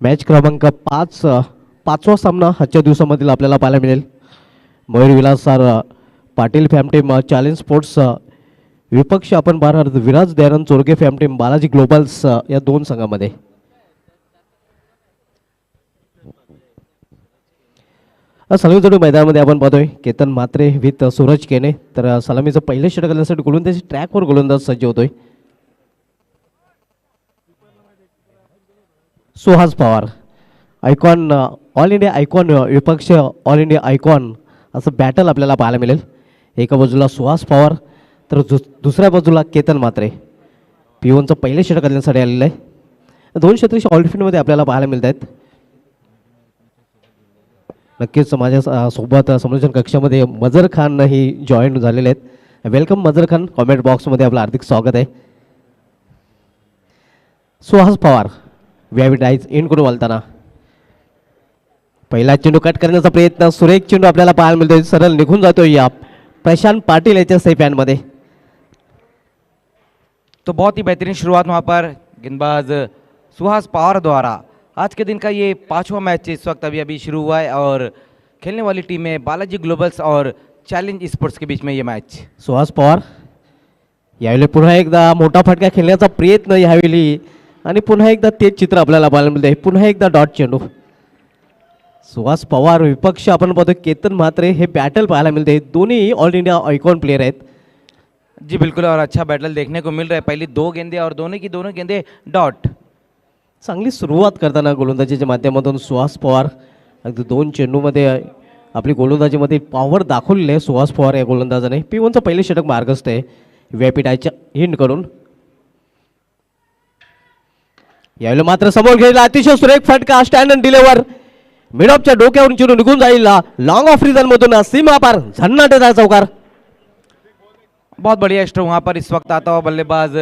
Match क्रमांक 5 पाचवा सामना आजच्या दिवसामधील आपल्याला पाहायला मिळेल. Mayur Vilas sir Patil fam team challenge sports विपक्ष आपण भारत Viraj Dayanand Chorge fam team Balaji globals या दोन संघामध्ये. सलामी जोडी मैदानामध्ये आपण पाहतोय केतन म्हात्रे विथ सूरज केने. तर सलामीचं पहिलं षटक करण्यासाठी गोलंदाजी ट्रॅकवर गोलंदाज सज्ज होतोय. Suhas Pawar icon all India icon विपक्ष ऑल इंडिया आयकॉन असं बॅटल आपल्याला पाहायला मिळेल. एका बाजूला सुहास पवार तर दुसऱ्या बाजूला केतन म्हात्रे. पिओनचं पहिले षटक करण्यासाठी आलेलं आहे. दोन क्षेत्रीय ऑलफिल्डमध्ये आपल्याला पाहायला मिळत आहेत. नक्कीच माझ्या सोबत समालोचन कक्षामध्ये मजर खान ही जॉईन झालेले आहेत. वेलकम मजर खान. कॉमेंट बॉक्समध्ये आपलं हार्दिक स्वागत आहे. सुहास पवार व्यावी डाईज इन करून वळताना पहिला चेंडू कट करण्याचा प्रयत्न. सुरेख चेंडू आपल्याला पाहायला मिळतोय. सरळ निघून जातोय या प्रशांत पाटिल याच्या सही पॅनमध्ये. तो बहुत ही बेहतरीन शुरुआत वहाँ पर गेंदबाज सुहास पवार द्वारा. आज के दिन का ये पांचवा मैच इस वक्त अभी शुरू हुआ है और खेलने वाली टीम है बालाजी ग्लोबल्स और चैलेंज स्पोर्ट्स के बीच में ये मैच. सुहास पवार यावेळी पुन्हा एकदा मोठा फटका खेळण्याचा प्रयत्न यावेळी आणि पुन्हा एकदा तेच चित्र आपल्याला पाहायला मिळते. पुन्हा एकदा डॉट चेंडू. सुहास पवार विपक्ष आपण पाहतो केतन म्हात्रे हे बॅटल पाहायला मिळते. दोन्ही ऑल इंडिया आयकॉन प्लेयर आहेत. जी बिल्कुल और अच्छा बैटल देखने को मिल रहा है. पहली दो गेंदे और दोनों की दोनों गेंदे डॉट. चांगली सुरुवात करताना गोलंदाजीच्या माध्यमातून सुहास पवार अगदी दोन चेंडूमध्ये आपली गोलंदाजीमध्ये पॉवर दाखवलेली आहे सुहास पवार या गोलंदाजाने. P1चं पहिले षटक मार्गस्थ आहे व्यापीटायच्या हिंड करून. यावेळी मात्र समोर गेलेला अतिशय सुरेख फटका स्टँड अँड डिलिव्हर मिड ऑफच्या डोक्यावरून चेंडू निघून जाईल. लॉन्ग ऑफ रिजन मधून सीमा पार झन्नाटेदार चौकार. बहुत बढ़िया स्ट्रोक वहाँ पर इस वक्त आता हुआ बल्लेबाज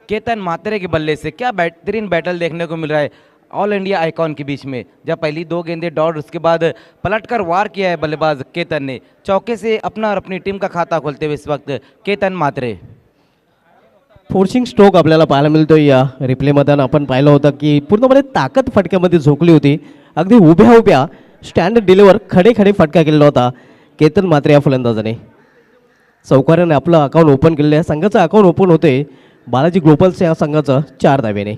केतन म्हात्रे के बल्ले से. क्या बेहतरीन बैटल देखने को मिल रहा है ऑल इंडिया आइकॉन के बीच में. जब पहली दो गेंदे डॉट उसके बाद पलटकर वार किया है बल्लेबाज केतन ने. चौके से अपना और अपनी टीम का खाता खोलते हुए इस वक्त केतन म्हात्रे. फोर्सिंग स्ट्रोक आपल्याला पाहायला मिळतो. या रिप्लेमध्ये आपण पाहिलं होतं की पूर्णपणे ताकद फटक्यामध्ये झोकली होती. अगदी उभ्या उभ्या स्टँड डिलिव्हर खडे खडे फटका केलेला होता केतन म्हात्रे या फलंदाजाने. चौकाराने आपलं अकाउंट ओपन केलेलं आहे. संघाचं अकाउंट ओपन होते बालाजी ग्लोबल्स या संघाचं 4 धावेने.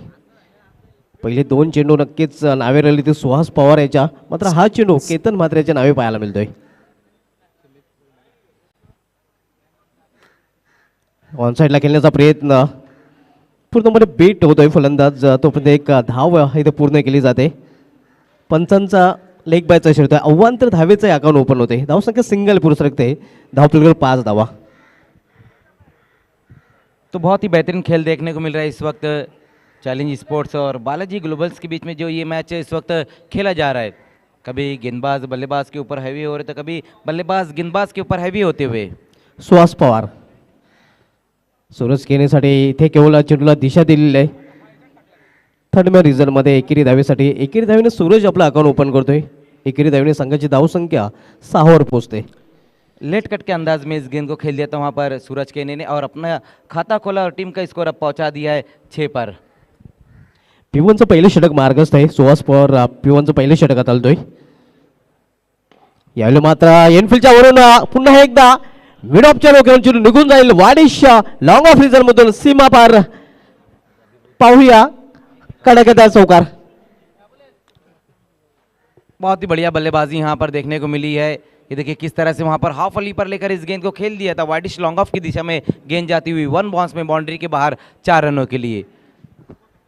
पहिले दोन चेंडू नक्कीच नावे राहिली ते सुहास पवार याच्या. मात्र हा चेंडू केतन म्हात्रेच्या नावे पाहायला मिळतोय. ऑन साईडला खेळण्याचा प्रयत्न पूर्णपणे बीट होतोय फलंदाज. तोपर्यंत एक धाव इथे पूर्ण केली जाते. पंचांचा लेग बायचा शिरतोय. अव्वांतर धावेचं अकाउंट ओपन होते. धावसंख्या सिंगल पुरुष रखते. धाव प्लेयर 5 धावा. तो बहुत ही बेहतरीन खेल देखने को मिल रहा है इस वक्त चैलेंज स्पोर्ट्स और बालाजी ग्लोबल्स के बीच में. जो ये मैच इस वक्त खेला जा रहा है, कभी गेंदबाज बल्लेबाज के ऊपर हैवी हो रहे तो कभी बल्लेबाज गेंदबाज के ऊपर हैवी होते हुए. सुहास पवार सूरज केनेसाठी इथे केवळ चेंडूला दिशा दिलेली आहे. थर्ड मॅन रिझनमध्ये एकेरी धावेसाठी एकेरी धावेने सूरज आपलं अकाउंट ओपन करतोय. एकेरी धावेने संघाची धावसंख्या 6 वर पोहोचते. लेट कट के अंदाज में इस गेंद को खेल दिया था वहाँ पर सूरज केने ने और अपना खाता खोला और टीम का स्कोर अब पहुँचा दिया है 6 पर. P1चं पहिले षटक मार्गस्थ आहे. सुहास पवार P1चं पहिले षटकात आलतोय. यावेळी मात्र एनफिल्डच्या वरून पुन्हा एकदा मिड ऑफच्या डोक्यावरून चेंडू निघून जाईल. वाडिश लॉंग ऑफ रिझन मधून सीमा पार. पाहूया कडकदार चौकार. बहुत ही बढ़िया बल्लेबाजी यहाँ पर देखने को मिली है. ये देखिए किस तरह से वहाँ पर हाफ अली पर लेकर इस गेंद को खेल दिया था. वाइडिश लॉन्ग ऑफ की दिशा में गेंद जाती हुई 1 बाउंस में बाउंड्री के बाहर 4 रनों के लिए.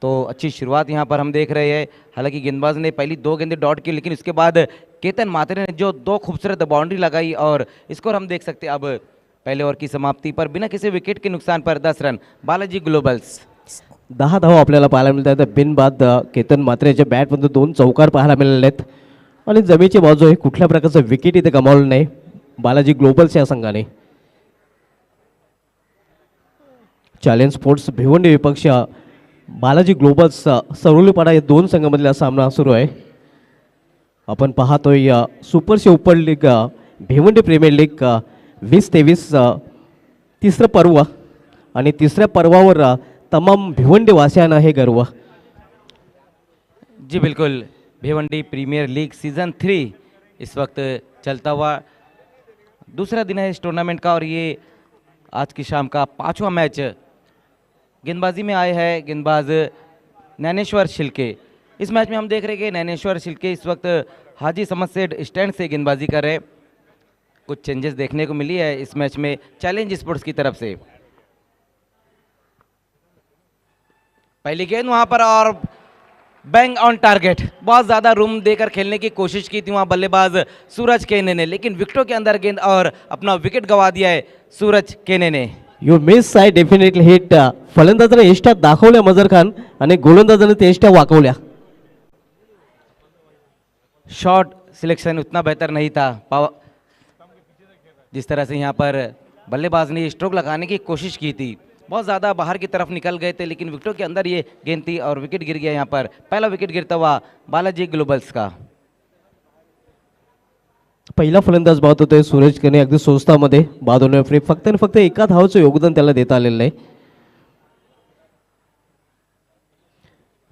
तो अच्छी शुरुआत यहाँ पर हम देख रहे हैं. हालांकि गेंदबाज ने पहली 2 गेंदें डॉट की, लेकिन उसके बाद केतन म्हात्रे ने जो 2 खूबसूरत बाउंड्री लगाई और स्कोर हम देख सकते हैं अब पहले ओवर की समाप्ति पर बिना किसी विकेट के नुकसान पर 10 रन बालाजी ग्लोबल्स. 10 धावा आपल्याला पाहायला मिळतात. बिनबाद केतन म्हात्रेच्या बॅटमधून 2 चौकार पाहायला मिळाले आहेत आणि जमेची बाजू आहे. कुठल्या प्रकारचं विकेट इथे गमावलं नाही बालाजी ग्लोबल्स या संघाने. चॅलेंज स्पोर्ट्स भिवंडी विपक्ष बालाजी ग्लोबल्स सरोलीपाडा या 2 संघामधला सामना सुरू आहे. आपण पाहतोय super super league Bhiwandi premier league 2023 तिसरं पर्व आणि तिसऱ्या पर्वावर तमाम भिवंडी वासियांना हे गर्व. जी बिल्कुल. भिवंडी प्रीमियर लीग सीजन 3 इस वक्त चलता हुआ दूसरा दिन है इस टूर्नामेंट का, और ये आज की शाम का 5वां मैच। गेंदबाजी में आए हैं गेंदबाज नैनेश्वर शिल्के। इस मैच में हम देख रहे हैं कि नैनेश्वर शिल्के इस वक्त हाजी समद सेठ स्टैंड से गेंदबाजी कर रहे हैं। कुछ चेंजेस देखने को मिली है इस मैच में चैलेंज स्पोर्ट्स की तरफ से। पहली गेंद वहां पर और बैंग ऑन टारगेट, बहुत ज्यादा रूम देकर खेलने की कोशिश की थी वहां बल्लेबाज सूरज केने ने, लेकिन विकेटों के अंदर गेंद और अपना विकेट गवा दिया है सूरज केने ने। You miss I definitely hit. फलंदाजाने एष्ट्या दाखवल्या मजर खान आणि गोलंदाजाने ते एष्ट्या वाकवल्या. शॉट सिलेक्शन उतना बेहतर नहीं था। जिस तरह से यहाँ पर बल्लेबाज ने स्ट्रोक लगाने की कोशिश की थी, बहुत ज़्यादा बाहर की तरफ निकल गए थे, लेकिन विकेटों के अंदर ये गेंद थी और विकेट गिर गया। यहाँ पर पहला विकेट गिरता हुआ बालाजी ग्लोबल्स का। पहिला फलंदाज बाद होतोय सूरज केने, अगदी स्वस्तामध्ये बाद होणे फ्री. फक्त आणि फक्त एका धावचं योगदान त्याला देता आलेलं नाही.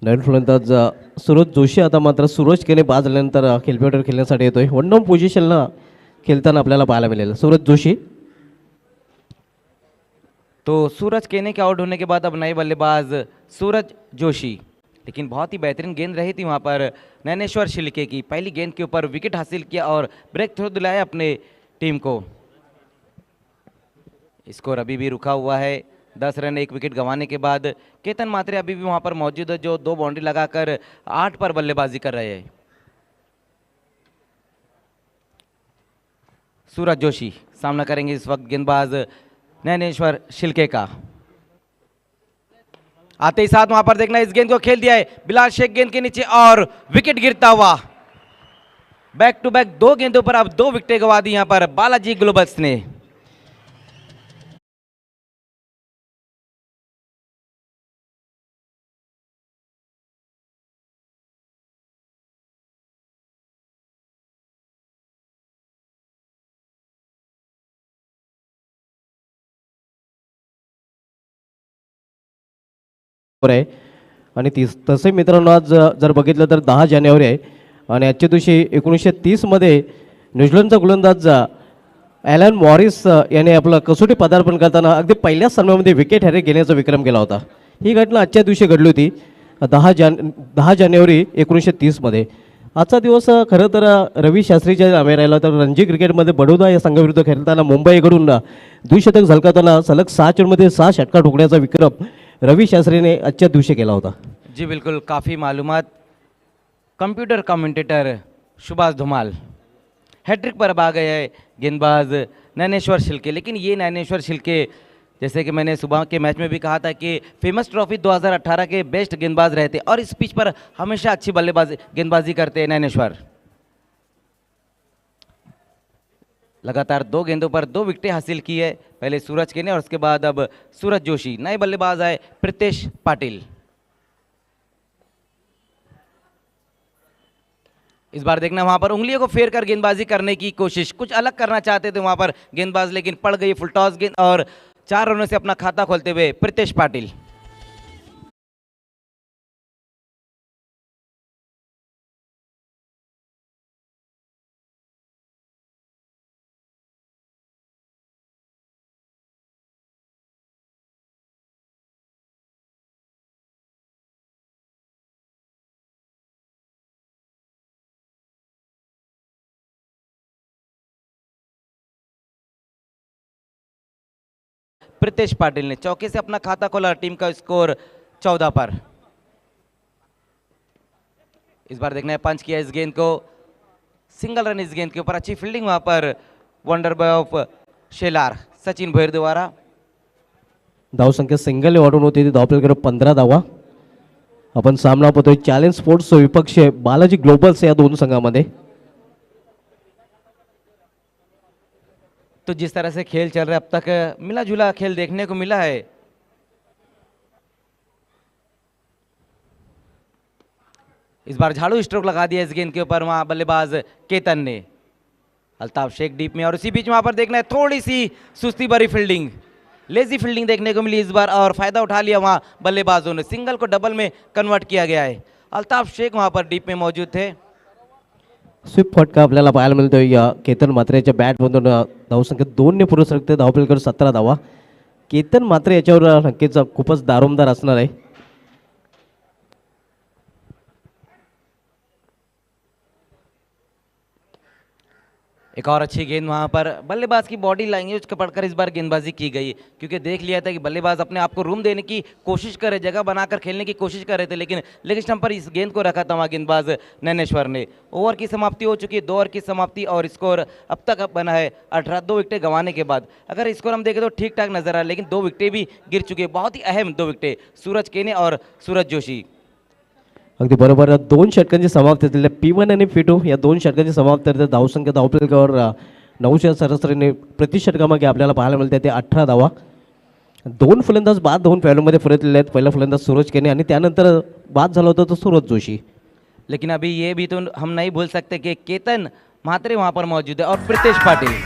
नवीन फलंदाज सूरज जोशी आता मात्र सूरज केने बाद झाल्यानंतर खेळपट्टीवर खेळण्यासाठी येतोय. वन डाऊन पोझिशनला खेळताना आपल्याला पाहायला मिळेल सूरज जोशी. तो सूरज केने के आउट होने के बाद अब नए बल्लेबाज सूरज जोशी, लेकिन बहुत ही बेहतरीन गेंद रही थी वहाँ पर नैनेश्वर शिल्के की। पहली गेंद के ऊपर विकेट हासिल किया और ब्रेक थ्रो दिलाया अपने टीम को। स्कोर अभी भी रुका हुआ है 10 रन, 1 विकेट गंवाने के बाद। केतन मात्रे अभी भी वहाँ पर मौजूद है, जो 2 बाउंड्री लगाकर 8 पर बल्लेबाजी कर रहे हैं। सूरज जोशी सामना करेंगे इस वक्त गेंदबाज नैनेश्वर शिल्के का। आते ही साथ वहां पर देखना, इस गेंद को खेल दिया है बिलाल शेख गेंद के नीचे और विकेट गिरता हुआ। बैक टू बैक 2 गेंदों पर अब 2 विकेटें गवा दी यहां पर बालाजी ग्लोबल्स ने। आहे आणि तसे मित्रांनो आज जर बघितलं तर 10 जानेवारी आहे आणि आजच्या दिवशी 1930 मध्ये न्यूझीलंडचा गोलंदाज ॲलन मॉरिस याने आपलं कसोटी पदार्पण करताना अगदी पहिल्याच सामन्यामध्ये विकेट हॅरी घेण्याचा विक्रम केला होता. ही घटना आजच्या दिवशी घडली होती 10 जानेवारी 1930 मध्ये. आजचा दिवस खरं तर रवी शास्त्रीच्या नावे राहिला. तर रणजी क्रिकेटमध्ये बडोदा या संघाविरुद्ध खेळताना मुंबईकडून द्विशतक झळकावताना सलग 6 चेंडूमध्ये 6 षटकार ठोकण्याचा विक्रम रवी शास्त्रीने आजच्या दिवशी केला होता. जी बिल्कुल, काफ़ी मालूमात। Computer commentator Subhash Dhumal. Hattrick पर अब आ गए हैं गेंदबाज नैनेश्वर शिल्के, लेकिन ये नैनेश्वर शिल्के जैसे कि मैंने सुबह के मैच में भी कहा था कि फेमस ट्रॉफी 2018 के बेस्ट गेंदबाज रहे थे और इस पिच पर हमेशा अच्छी गेंदबाजी करते हैं नैनेश्वर। लगातार 2 गेंदों पर 2 विकेटें हासिल की है, पहले सूरज केने और उसके बाद अब सूरज जोशी। नए बल्लेबाज आए प्रीतेश पाटिल। इस बार देखना वहां पर उंगलियों को फेर कर गेंदबाजी करने की कोशिश, कुछ अलग करना चाहते थे वहां पर गेंदबाज, लेकिन पड़ गई फुल टॉस गेंद और 4 रनों से अपना खाता खोलते हुए प्रीतेश पाटिल। प्रीतेश पाटिल ने चौके से अपना खाता खोला, टीम का स्कोर 14 पर। इस बार देखना है पंच किया इस गेंद को, सिंगल रन इस गेंद के ऊपर। अच्छी फील्डिंग वहां पर wonder boy of Shelar Sachin Bhoyar द्वारा। धावसंख्या सिंगल वाढून होती ती धावपलकडे 15 धावा. आपण सामना पाहतोय चॅलेंज स्पोर्ट्स विपक्ष बालाजी ग्लोबल्स या 2 संघामध्ये. तो जिस तरह से खेल चल रहा है अब तक मिला जुला खेल देखने को मिला है। इस बार झाड़ू स्ट्रोक लगा दिया इस गेंद के ऊपर वहां बल्लेबाज केतन ने। अल्ताफ शेख डीप में और उसी बीच वहां पर देखना है थोड़ी सी सुस्ती भरी फील्डिंग, लेजी फील्डिंग देखने को मिली इस बार और फायदा उठा लिया वहां बल्लेबाजों ने। सिंगल को डबल में कन्वर्ट किया गया है अल्ताफ शेख वहां पर डीप में मौजूद थे। स्वीप फटका आपल्याला पाहायला मिळतोय या केतन म्हात्रेच्या बॅटमधून धावसंख्या 2ने पुढे सरकते. धावफलकर 17 धावा. केतन म्हात्रे याच्यावर नक्कीच खूपच दारोमदार असणार आहे. एक और अच्छी गेंद वहां पर बल्लेबाज की बॉडी लैंग्वेज को पढ़कर इस बार गेंदबाजी की गई, क्योंकि देख लिया था कि बल्लेबाज अपने आप को रूम देने की कोशिश कर रहे, जगह बनाकर खेलने की कोशिश कर रहे थे, लेकिन लेग स्टंप पर इस गेंद को रखा था वहाँ गेंदबाज नैनेश्वर ने। ओवर की समाप्ति हो चुकी है, 2 ओवर की समाप्ति और स्कोर अब तक बना है 18। 2 विकेटें गंवाने के बाद अगर स्कोर हम देखें तो ठीक ठाक नजर आ रहा है, लेकिन 2 विकेटें भी गिर चुकी है, बहुत ही अहम 2 विकेटें, सूरज केने और सूरज जोशी। अगदी बरोबर. 2 षटकांची समाप्ती झाली. P1 आणि P2 या 2 षटकांची समाप्ती झाली. धावसंख्या धावफलकावर 900 सरासरीने प्रति षटकामागे आपल्याला पाहायला मिळते ते 18 धावा. 2 फलंदाज बाद 2 फॅलोमध्ये परतलेले आहेत. पहिला फलंदाज सूरज केने आणि त्यानंतर बाद झाला होता तो सूरज जोशी. लेकिन अभी ये भी तो हम नहीं भूल सकते कि केतन म्हात्रे वहां पर मौजूद है और प्रीतेश पाटिल।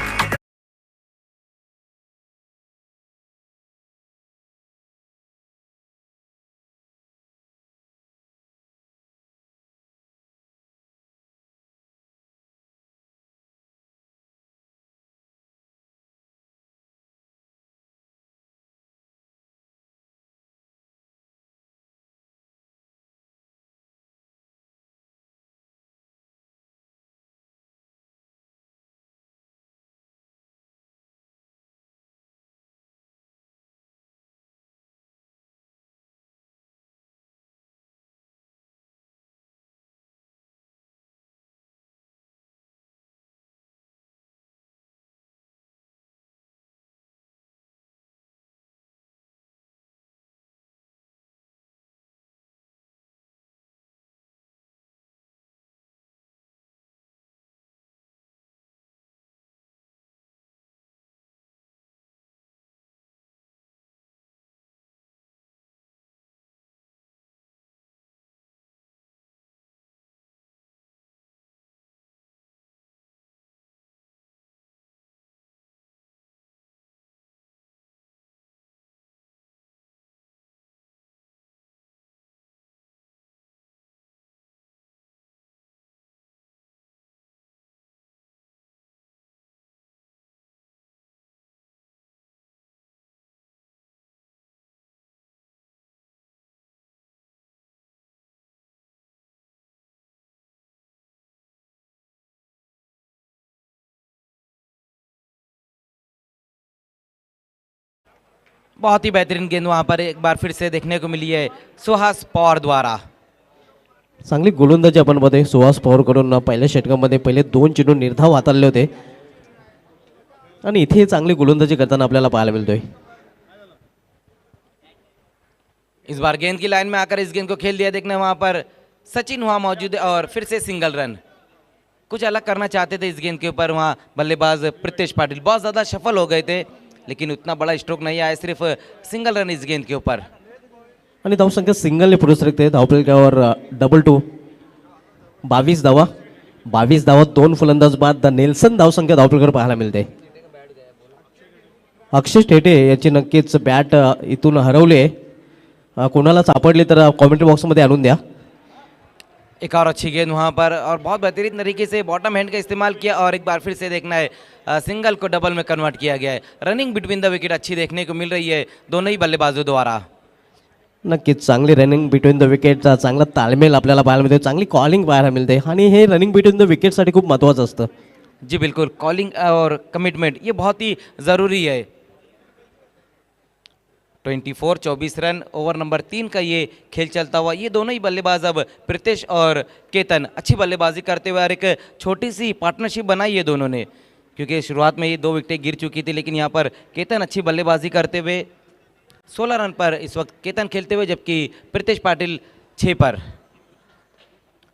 बहुत ही बेहतरीन गेंद वहां पर एक बार फिर से देखने को मिली है सुहास पवार द्वारा। चांगली गोलंदाजी आपण मध्ये सुहास पवारकडून पहिल्या षटकामध्ये पहिले 2 चेंडू निर्धाव हाताळले होते आणि इथे चांगली गोलंदाजी करताना आपल्याला पाहायला मिळतोय. इस बार गेंद की लाइन में आकर इस गेंद को खेल दिया, देखना वहां पर सचिन वहां मौजूद है और फिर से सिंगल रन। कुछ अलग करना चाहते थे इस गेंद के ऊपर वहां बल्लेबाज प्रीतेश पाटिल, बहुत ज्यादा सफल हो गए थे, लेकिन उतना बड़ा स्ट्रोक नहीं आया, सिर्फ सिंगल रन इस गेंद के ऊपर। आणि धावसंख्या सिंगलने पुढे सरकते. धावफलकावर डबल 2 22 धावा. 22 धावात 2 फलंदाज बाद. नेल्सन धावसंख्या धावफलकावर पाहायला मिळते. अक्षय टेटे याची नक्कीच बॅट इथून हरवली आहे. कोणाला सापडली तर कॉमेंट्री बॉक्समध्ये आणून द्या. एक और अच्छी गेंद वहां पर और बहुत बेहतरीन तरीके से बॉटम हैंड का इस्तेमाल किया और एक बार फिर से देखना है सिंगल को डबल में कन्वर्ट किया गया है। रनिंग बिटवीन द विकेट अच्छी देखने को मिल रही है दोनों ही बल्लेबाजों द्वारा। नक्कीच चांगली रनिंग बिटवीन द विकेटचा चांगला ताळमेळ आपल्याला पाहायला मिळते. चांगली कॉलिंग पाहायला मिळते आणि हे रनिंग बिटवीन द विकेटसाठी खूप महत्त्वाचं असतं. जी बिल्कुल, कॉलिंग और कमिटमेंट ये बहुत ही ज़रूरी है। 24 रन ओवर नंबर 3 का ये खेल चलता हुआ, ये दोनों ही बल्लेबाज अब प्रीतेश और केतन अच्छी बल्लेबाजी करते हुए और एक छोटी सी पार्टनरशिप बनाई है दोनों ने, क्योंकि शुरुआत में ये 2 विकेटें गिर चुकी थी, लेकिन यहाँ पर केतन अच्छी बल्लेबाजी करते हुए 16 रन पर इस वक्त केतन खेलते हुए, जबकि प्रीतेश पाटिल 6 पर।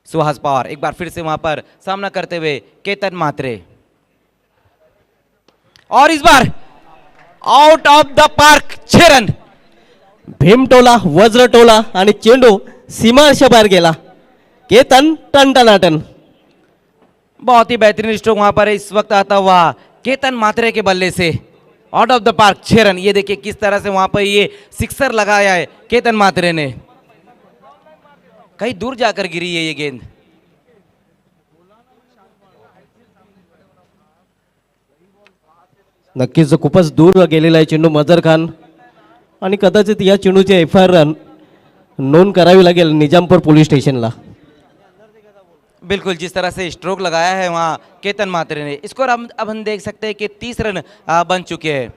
सुहास पवार एक बार फिर से वहां पर सामना करते हुए केतन म्हात्रे, और इस बार out of the park 6 run. भीमटोला वज्रटोला आणि चेंडू सीमारेषा बाहेर गेला. केतन टनटनाटन. बहुत ही बेहतरीन स्ट्रोक वहां पर इस वक्त आता हुआ केतन म्हात्रे के बल्ले से, out of the park 6 run. ये देखिए किस तरह से वहां पर ये सिक्सर लगाया है केतन म्हात्रे ने। कहीं दूर जाकर गिरी है ये गेंद। नक्कीच खूपच दूर गेलेला आहे चेंडू मजर खान आणि कदाचित या चेंडूची FIR नोंद करावी लागेल निजामपूर पोलीस स्टेशनला. बिल्कुल, जिस तरह से स्ट्रोक लगाया है वहाँ केतन मात्रे ने, स्कोर अब हम देख सकते हैं कि 30 रन बन चुके हैं।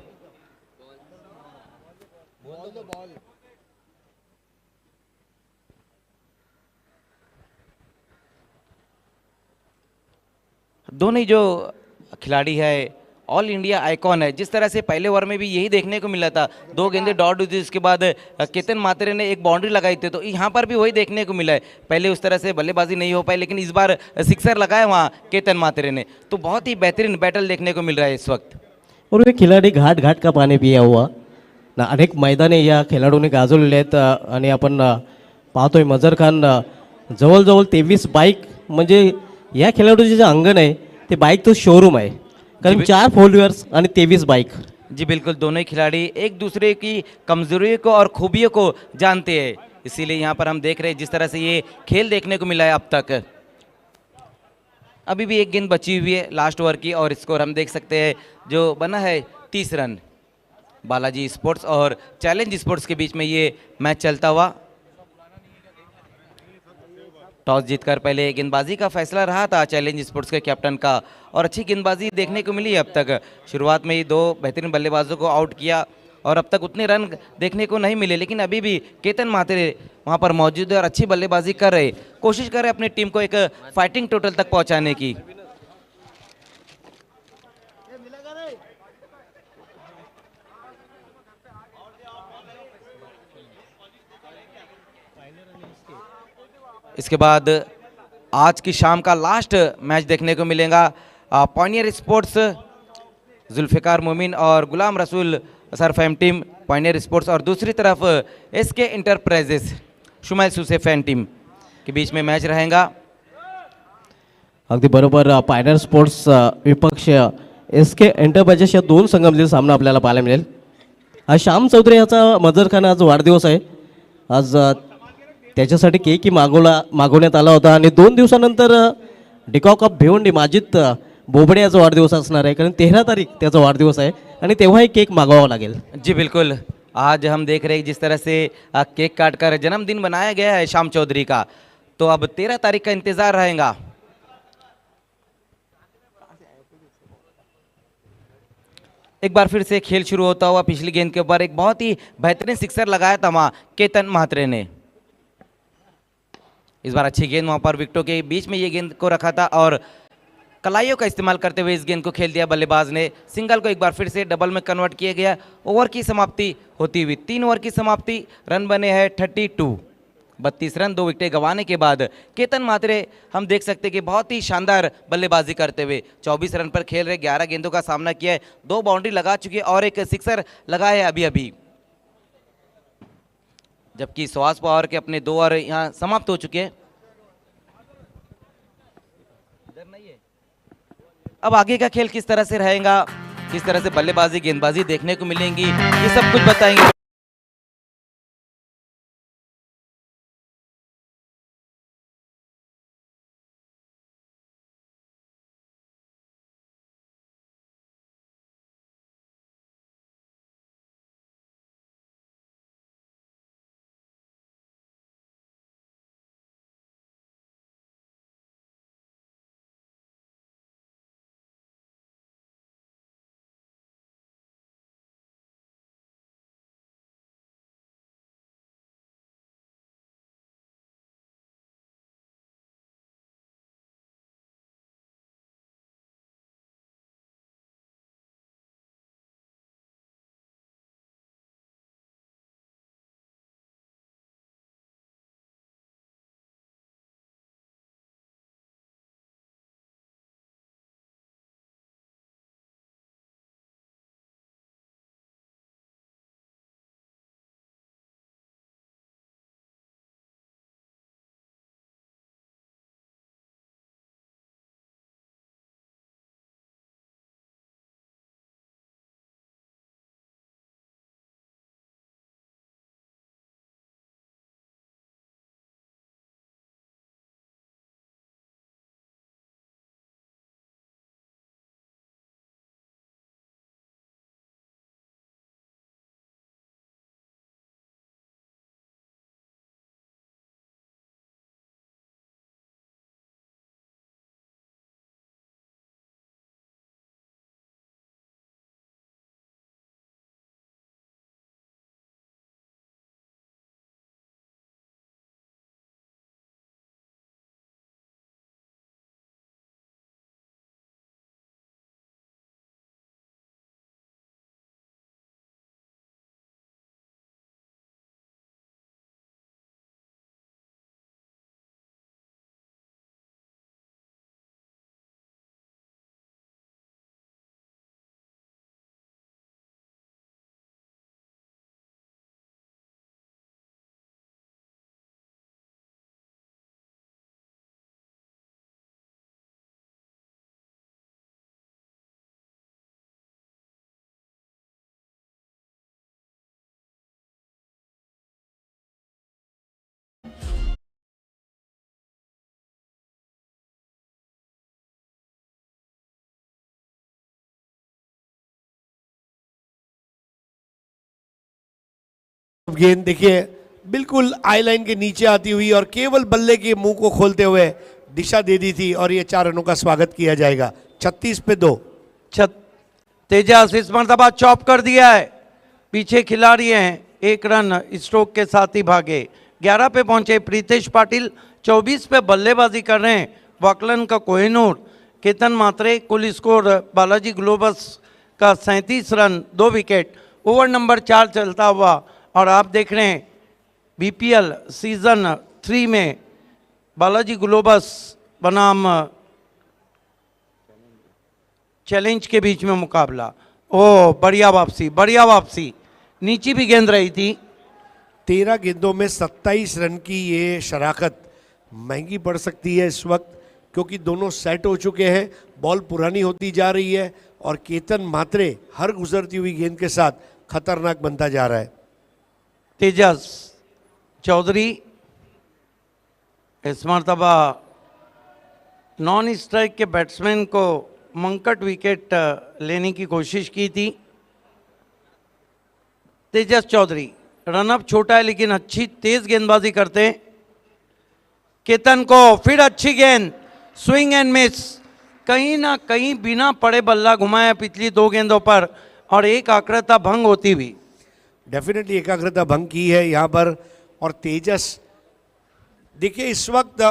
दोनों ही जो खिलाड़ी है ऑल इंडिया आइकॉन है। जिस तरह से पहले ओवर में भी यही देखने को मिला था, 2 गेंदें डॉट हुई थी, उसके बाद केतन मात्रे ने एक बाउंड्री लगाई थी, तो यहाँ पर भी वही देखने को मिला है। पहले उस तरह से बल्लेबाजी नहीं हो पाई, लेकिन इस बार सिक्सर लगाया वहाँ केतन मात्रे ने, तो बहुत ही बेहतरीन बैटल देखने को मिल रहा है इस वक्त। और हे खिलाडी घाट घाट का पाणी पिया हुआ ना, अनेक मैदाने या खेळाडूंनी गाजवलेले आहेत आणि आपण पाहतोय मजर खान जवळजवळ 23 बाईक, म्हणजे या खेळाडूचे जे अंगण आहे ते बाईकचं शोरूम आहे, कारण 4 फोर व्हीलर्स आणि 23 बाईक. जी बिल्कुल, दोनों ही खिलाड़ी एक दूसरे की कमजोरियों को और खूबियों को जानते हैं, इसीलिए यहाँ पर हम देख रहे हैं जिस तरह से ये खेल देखने को मिला है अब तक। अभी भी एक गेंद बची हुई है लास्ट ओवर की, और स्कोर हम देख सकते हैं जो बना है 30 रन। बालाजी स्पोर्ट्स और चैलेंज स्पोर्ट्स के बीच में ये मैच चलता हुआ। टॉस जीतकर पहले गेंदबाजी का फैसला रहा था चैलेंज स्पोर्ट्स के कैप्टन का, और अच्छी गेंदबाजी देखने को मिली है अब तक। शुरुआत में ही 2 बेहतरीन बल्लेबाजों को आउट किया और अब तक उतने रन देखने को नहीं मिले, लेकिन अभी भी केतन मात्रे वहाँ पर मौजूद है और अच्छी बल्लेबाजी कर रहे, कोशिश कर रहे अपनी टीम को एक फाइटिंग टोटल तक पहुँचाने की। इसके बाद आज की शाम का लास्ट मैच देखने को मिलेगा पॉइनियर स्पोर्ट्स जुल्फ़िकार मोमिन और Ghulam Rasool sir fam team pioneer sports, और दूसरी तरफ SK इंटरप्राइजेस शुमाइल सुसे फैन टीम के बीच में मैच रहेगा। अगदी बरोबर. पायनर स्पोर्ट्स विपक्ष SK एंटरप्राइजेस या 2 संघामधील सामना आपल्याला पाहायला मिळेल. आज श्याम चौधरी याचा मजर खान आज वाढदिवस आहे. आज त्याच्यासाठी केकही मागवण्यात आला होता आणि 2 दिवसानंतर डिकॉक ऑफ भिवंडी माजिद बोबडे याचा वाढदिवस असणार आहे, कारण 13 तारीख त्याचा वाढदिवस आहे आणि तेव्हाही केक मागवावा लागेल. जी बिल्कुल, आज हम देख रहे हैं जिस तरह से केक काट कर जन्मदिन बनाया गया है श्याम चौधरी का, तो अब 13 तारीख का इंतजार रहेगा। एक बार फिर से खेल शुरू होता हुआ, पिछली गेंद के ऊपर एक बहुत ही बेहतरीन सिक्सर लगाया था वहाँ केतन मात्रे ने। इस बार अच्छी गेंद वहाँ पर विकेटों के बीच में ये गेंद को रखा था और कलाइयों का इस्तेमाल करते हुए इस गेंद को खेल दिया बल्लेबाज ने। सिंगल को एक बार फिर से डबल में कन्वर्ट किया गया। ओवर की समाप्ति होती हुई 3 ओवर की समाप्ति, रन बने हैं 32, 32 रन 2 विकेटें गंवाने के बाद केतन मात्रे हम देख सकते हैं कि बहुत ही शानदार बल्लेबाजी करते हुए 24 रन पर खेल रहे, 11 गेंदों का सामना किया है, 2 बाउंड्री लगा चुकी है और एक सिक्सर लगा है अभी अभी, जबकि सुहास पवार के अपने 2 ओवर यहाँ समाप्त हो चुके हैं। अब आगे का खेल किस तरह से रहेगा, किस तरह से बल्लेबाजी गेंदबाजी देखने को मिलेंगी, ये सब कुछ बताएंगे। गेंद देखिए बिल्कुल आई लाइन के नीचे आती हुई और केवल बल्ले के मुंह को खोलते हुए दिशा दे दी थी और ये 4 रनों का स्वागत किया जाएगा। 36 पे 2। तेजस इस मर्तबा चॉप कर दिया है, पीछे खिलाड़ी हैं, 1 रन स्ट्रोक के साथ ही भागे। 11 पे पहुंचे प्रीतेश पाटिल, 24 पे बल्लेबाजी कर रहे हैं वॉकलन का कोहिनूर। केतन मात्रे, कुल स्कोर बालाजी ग्लोबस का 37 रन, 2 विकेट। ओवर नंबर 4 चलता हुआ और आप देख रहे हैं बीपीएल सीजन 3 में बालाजी ग्लोबस बनाम चैलेंज के बीच में मुकाबला। ओ बढ़िया वापसी, बढ़िया वापसी, नीचे भी गेंद रही थी। 13 गेंदों में 27 रन की ये शराकत महंगी पड़ सकती है इस वक्त, क्योंकि दोनों सेट हो चुके हैं, बॉल पुरानी होती जा रही है और केतन मात्रे हर गुजरती हुई गेंद के साथ खतरनाक बनता जा रहा है। तेजस चौधरी इस मरतबा नॉन स्ट्राइक के बैट्समैन को मंकट विकेट लेने की कोशिश की थी। तेजस चौधरी रनअप छोटा है लेकिन अच्छी तेज गेंदबाजी करते हैं। केतन को फिर अच्छी गेंद, स्विंग एंड मिस, कहीं ना कहीं बिना पड़े बल्ला घुमाया पिछली 2 गेंदों पर और एक आक्रता भंग होती हुई। डेफिनेटली एकाग्रता भंग की है यहाँ पर। और तेजस देखिए इस वक्त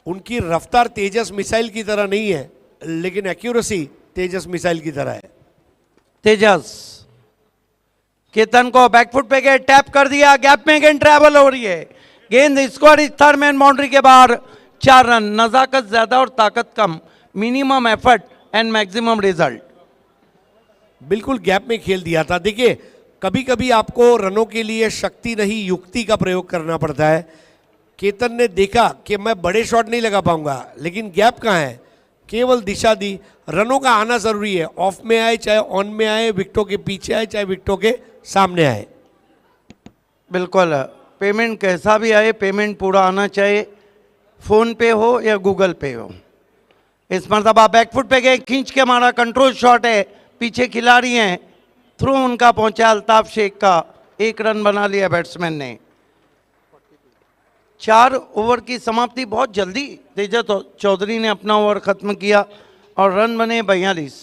उनकी रफ्तार तेजस मिसाइल की तरह नहीं है, लेकिन एक्यूरेसी तेजस मिसाइल की तरह है। तेजस केतन को बैकफुट पे गए, टैप कर दिया, गैप में गेंद ट्रैवल हो रही है, गेंद स्कोर इस थर्ड मैन बाउंड्री के बाहर। 4 रन, नजाकत ज्यादा और ताकत कम, minimum effort and maximum result. बिल्कुल गैप में खेल दिया था। देखिए कभी कभी आपको रनों के लिए शक्ति नहीं युक्ति का प्रयोग करना पड़ता है। केतन ने देखा कि मैं बड़े शॉट नहीं लगा पाऊंगा, लेकिन गैप कहाँ है, केवल दिशा दी। रनों का आना जरूरी है, ऑफ में आए चाहे ऑन में आए, विकेटों के पीछे आए चाहे विकेटों के सामने आए। बिल्कुल, पेमेंट कैसा भी आए, पेमेंट पूरा आना चाहिए, फोन पे हो या गूगल पे हो। इस मरतबा बैकफुट पे गए, खींच के मारा, कंट्रोल शॉट है, पीछे खिलाड़ी हैं, थ्रू उनका पहुंचा अल्ताफ शेख का, 1 रन बना लिया बैट्समैन ने। 4 ओवर की समाप्ति बहुत जल्दी तेजस चौधरी ने अपना ओवर खत्म किया और रन बने 42।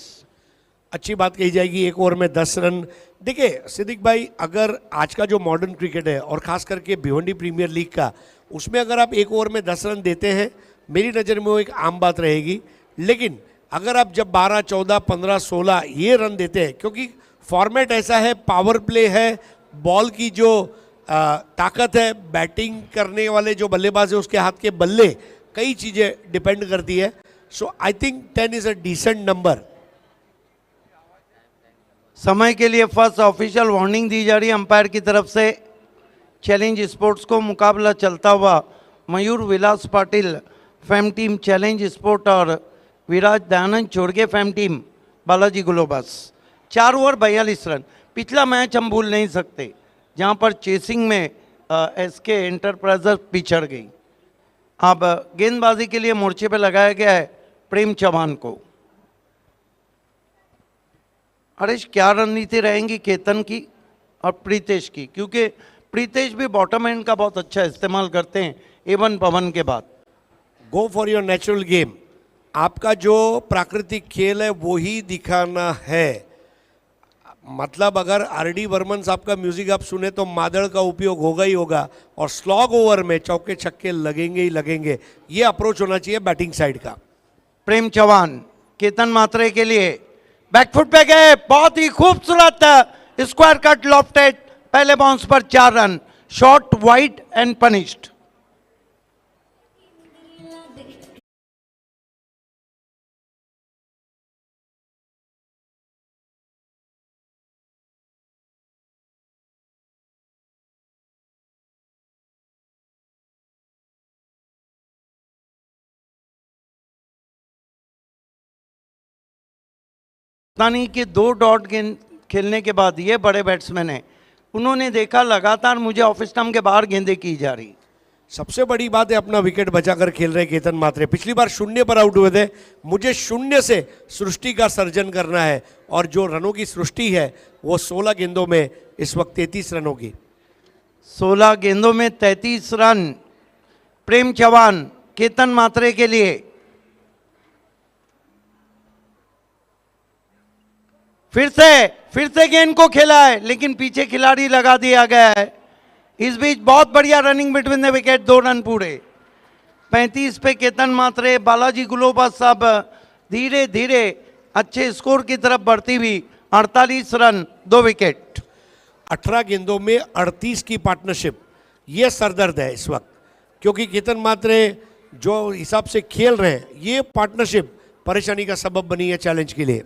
अच्छी बात कही जाएगी, 1 ओवर में 10 रन। देखिए सिद्दीक भाई, अगर आज का जो मॉडर्न क्रिकेट है और खास करके भिवंडी प्रीमियर लीग का, उसमें अगर आप 1 ओवर में 10 रन देते हैं, मेरी नज़र में वो एक आम बात रहेगी। लेकिन अगर आप जब 12, 14, 15, 16 ये रन देते हैं, क्योंकि फॉर्मेट ऐसा है, पावर प्ले है, बॉल की जो ताकत है, बैटिंग करने वाले जो बल्लेबाज है उसके हाथ के बल्ले, कई चीज़ें डिपेंड करती है। So I think 10 is a decent number. समय के लिए फर्स्ट ऑफिशियल वार्निंग दी जा रही है अंपायर की तरफ से। चैलेंज स्पोर्ट्स को मुकाबला चलता हुआ Mayur Vilas Patil fam team challenge sport और Viraj Dayanand Chorge fam team Balaji globals. 4 over 42 run. पिछला मैच हम भूल नहीं सकते जहां पर चेसिंग में एसके एंटरप्राइजेस पिछड़ गई। अब गेंदबाजी के लिए मोर्चे पे लगाया गया है प्रेम चौहान को। हरीश, क्या रणनीति रहेंगी केतन की और प्रीतेश की, क्योंकि प्रीतेश भी बॉटम एंड का बहुत अच्छा इस्तेमाल करते हैं एवन पवन के बाद। Go for your natural game. आपका जो प्राकृतिक खेल है वो ही दिखाना है। मतलब अगर आरडी बर्मन साहब का म्यूजिक आप सुने तो मादड़ का उपयोग होगा ही होगा, और स्लॉग ओवर में चौके छक्के लगेंगे ही लगेंगे। ये अप्रोच होना चाहिए बैटिंग साइड का। प्रेम चौहान केतन मात्रे के लिए बैकफुट पे गए, बहुत ही खूबसूरत स्क्वायर कट लॉफ्टेड, पहले बाउंस पर 4 run, shot wide and punished. Pakistani के 2 डॉट गेंद खेलने के बाद ये बड़े बैट्समैन हैं, उन्होंने देखा लगातार मुझे ऑफ स्टंप के बाहर गेंदें की जा रही। सबसे बड़ी बात है अपना विकेट बचाकर खेल रहे केतन मात्रे। पिछली बार 0 पर आउट हुए थे। मुझे 0 से सृष्टि का सर्जन करना है, और जो रनों की सृष्टि है वो 16 गेंदों में इस वक्त 33 रनों की। 16 गेंदों में 33 रन प्रेम चौहान केतन मात्रे के लिए। फिर से गेंद को खेला है लेकिन पीछे खिलाड़ी लगा दिया गया है। इस बीच बहुत बढ़िया running between the wicket, 2 run पूरे। 35 पे केतन मात्रे, बालाजी ग्लोबस अब धीरे धीरे अच्छे स्कोर की तरफ बढ़ती हुई 48 रन 2 विकेट। 18 गेंदों में 38 की पार्टनरशिप, ये सरदर्द है इस वक्त, क्योंकि केतन मात्रे जो हिसाब से खेल रहे हैं ये पार्टनरशिप परेशानी का सबब बनी है चैलेंज के लिए।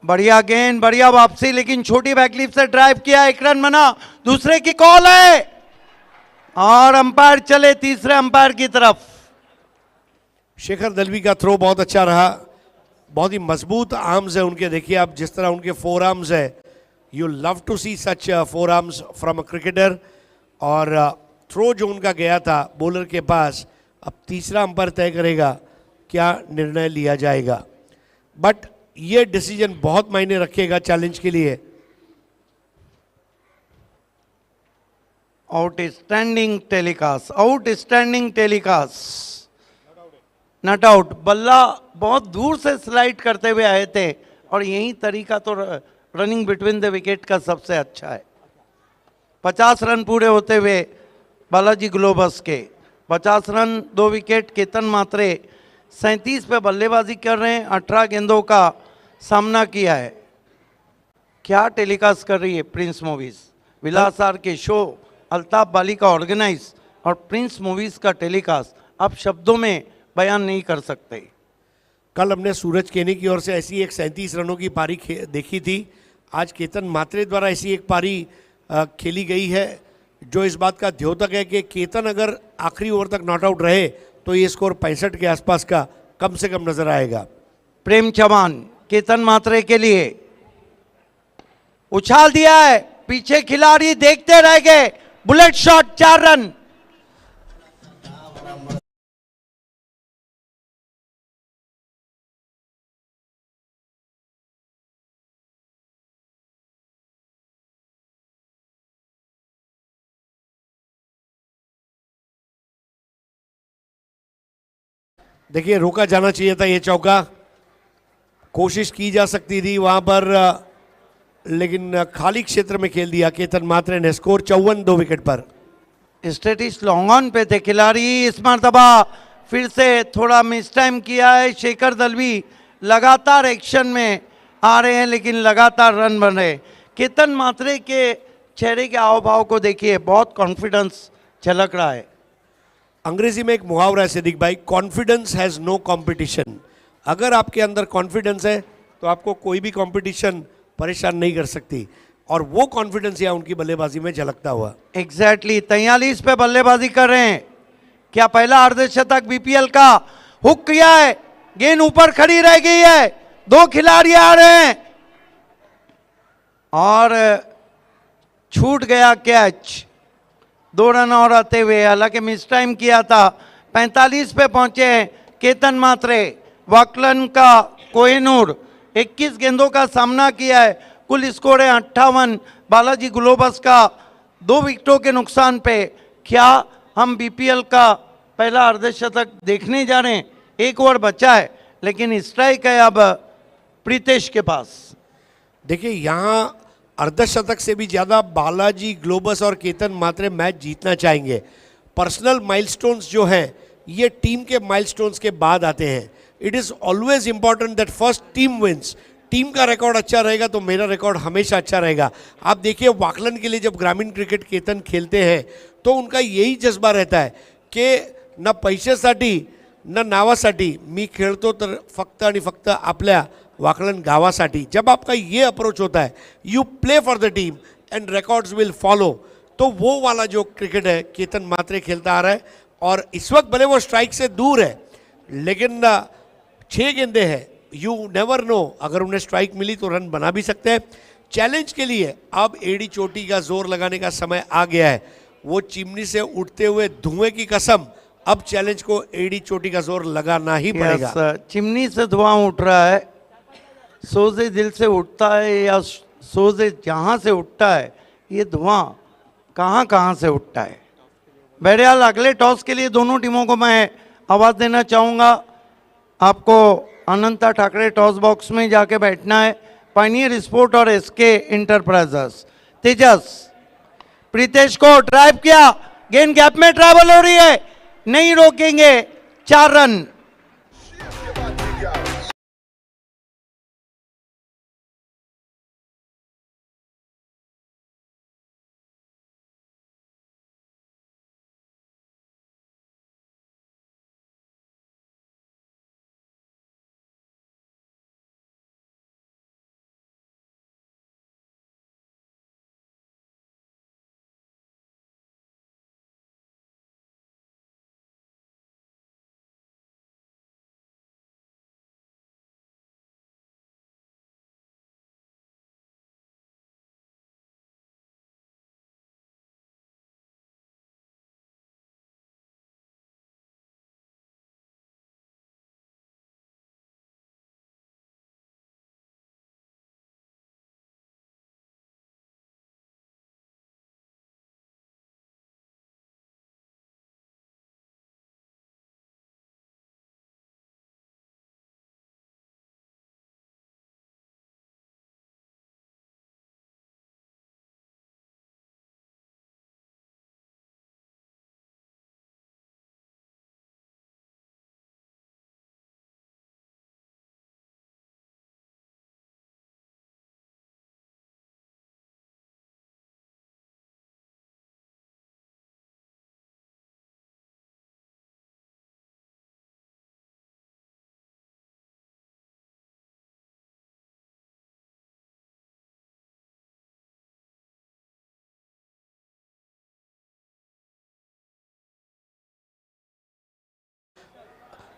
बढ़िया गेंद, बढ़िया वापसी, लेकिन छोटी बैकलिप से ड्राइव किया, 1 रन बना। दूसरे की कॉल है और अंपायर चले तीसरे अंपायर की तरफ। शेखर दलवी का थ्रो बहुत अच्छा रहा, बहुत ही मजबूत आर्म्स है उनके। देखिए आप जिस तरह उनके 4 आर्म्स है, you love to see such 4 arms from a cricketer. और थ्रो जो उनका गया था बॉलर के पास, अब तीसरा अंपायर तय करेगा क्या निर्णय लिया जाएगा। बट ये डिसीजन बहुत मायने रखेगा चैलेंज के लिए। Outstanding telecast, outstanding telecast, not out. बल्ला बहुत दूर से स्लाइड करते हुए आए थे और यही तरीका तो रनिंग बिटवीन द विकेट का सबसे अच्छा है। 50 रन पूरे होते हुए बालाजी ग्लोबस के 50 रन 2 विकेट। केतन मात्रे 37 पे बल्लेबाजी कर रहे हैं, 18 गेंदों का सामना किया है। क्या टेलीकास्ट कर रही है प्रिंस मूवीज, विलास आर के शो, अल्ताफ बाली का ऑर्गेनाइज और प्रिंस मूवीज का टेलीकास्ट आप शब्दों में बयान नहीं कर सकते। कल हमने सूरज केनी की ओर से ऐसी एक 37 रनों की पारी देखी थी। आज केतन मात्रे द्वारा ऐसी एक पारी खेली गई है जो इस बात का द्योतक है कि केतन अगर आखिरी ओवर तक नॉट आउट रहे तो ये स्कोर 65 के आसपास का कम से कम नजर आएगा। प्रेम चौहान केतन मात्रे के लिए उछाल दिया है, पीछे खिलाड़ी देखते रह गए, बुलेट शॉट 4 रन। देखिए रोका जाना चाहिए था ये चौका, कोशिश की जा सकती थी वहां पर, लेकिन खाली क्षेत्र में खेल दिया केतन मात्रे ने। स्कोर 54 2 विकेट पर। स्टेटिस लॉन्ग ऑन पे थे खिलाड़ी, इस मरतबा फिर से थोड़ा मिस टाइम किया है। शेखर दलवी लगातार एक्शन में आ रहे हैं लेकिन लगातार रन बन रहे। केतन मात्रे के चेहरे के हाव भाव को देखिए, बहुत कॉन्फिडेंस झलक रहा है। अंग्रेजी में एक मुहावरा है सिद्दीक भाई, कॉन्फिडेंस हैज नो कंपटीशन। अगर आपके अंदर कॉन्फिडेंस है तो आपको कोई भी कंपटीशन परेशान नहीं कर सकती, और वो कॉन्फिडेंस यहाँ उनकी बल्लेबाजी में झलकता हुआ। एग्जैक्टली 43 पे बल्लेबाजी कर रहे हैं। क्या पहला अर्धशतक बीपीएल का हुक किया है, गेंद ऊपर खड़ी रह गई है, 2 खिलाड़ी आ रहे हैं और छूट गया कैच। 2 रन और आते हुए, हालांकि मिस टाइम किया था। 45 पे पहुंचे हैं केतन मात्रे। वाकलन का कोहिनूर 21 गेंदों का सामना किया है, कुल स्कोर है 58। बालाजी ग्लोबस का 2 विकेटों के नुकसान पे क्या हम बीपीएल का पहला अर्धशतक देखने जा रहे हैं? 1 ओवर बचा है लेकिन स्ट्राइक है अब प्रीतेश के पास। देखिए यहाँ अर्धशतक से भी ज़्यादा बालाजी ग्लोबस और केतन मात्रे मैच जीतना चाहेंगे। पर्सनल माइलस्टोन्स जो हैं ये टीम के माइलस्टोन्स के बाद आते हैं। It is always important that first team wins. Team का रिकॉर्ड अच्छा रहेगा तो मेरा रिकॉर्ड हमेशा अच्छा रहेगा। आप देखिए वाकलन के लिए जब ग्रामीण क्रिकेट केतन खेलते हैं तो उनका यही जज्बा रहता है की न पैशासाठी न नावासाठी मी खेळतो तर फक्त आणि फक्त आपल्या वाकलन गावासाठी। जब आपका ये अप्रोच होता है, you play for the team and records will follow, तो वो वाला जो क्रिकेट है केतन मात्रे खेलता आ रहा है। और इस वक्त भले वो स्ट्राइक से दूर है लेकिन 6 गेंदे हैं, यू नेवर नो, अगर उन्हें स्ट्राइक मिली तो रन बना भी सकते हैं। चैलेंज के लिए अब एडी चोटी का जोर लगाने का समय आ गया है। वो चिमनी से उठते हुए धुएं की कसम, अब चैलेंज को एडी चोटी का जोर लगाना ही पड़ेगा। चिमनी से धुआं उठ रहा है, सोजे दिल से उठता है या सोजे जहाँ से उठता है ये धुआं कहाँ कहाँ से उठता है। बहरहाल अगले टॉस के लिए दोनों टीमों को मैं आवाज़ देना चाहूँगा। आपको अनंता ठाकरे टॉस बॉक्स में जाके बैठना है। पायनियर स्पोर्ट और एसके इंटरप्राइजेस। तेजस प्रीतेश को ड्राइव किया, गेंद गैप में ट्रैवल हो रही है, नहीं रोकेंगे, 4 रन।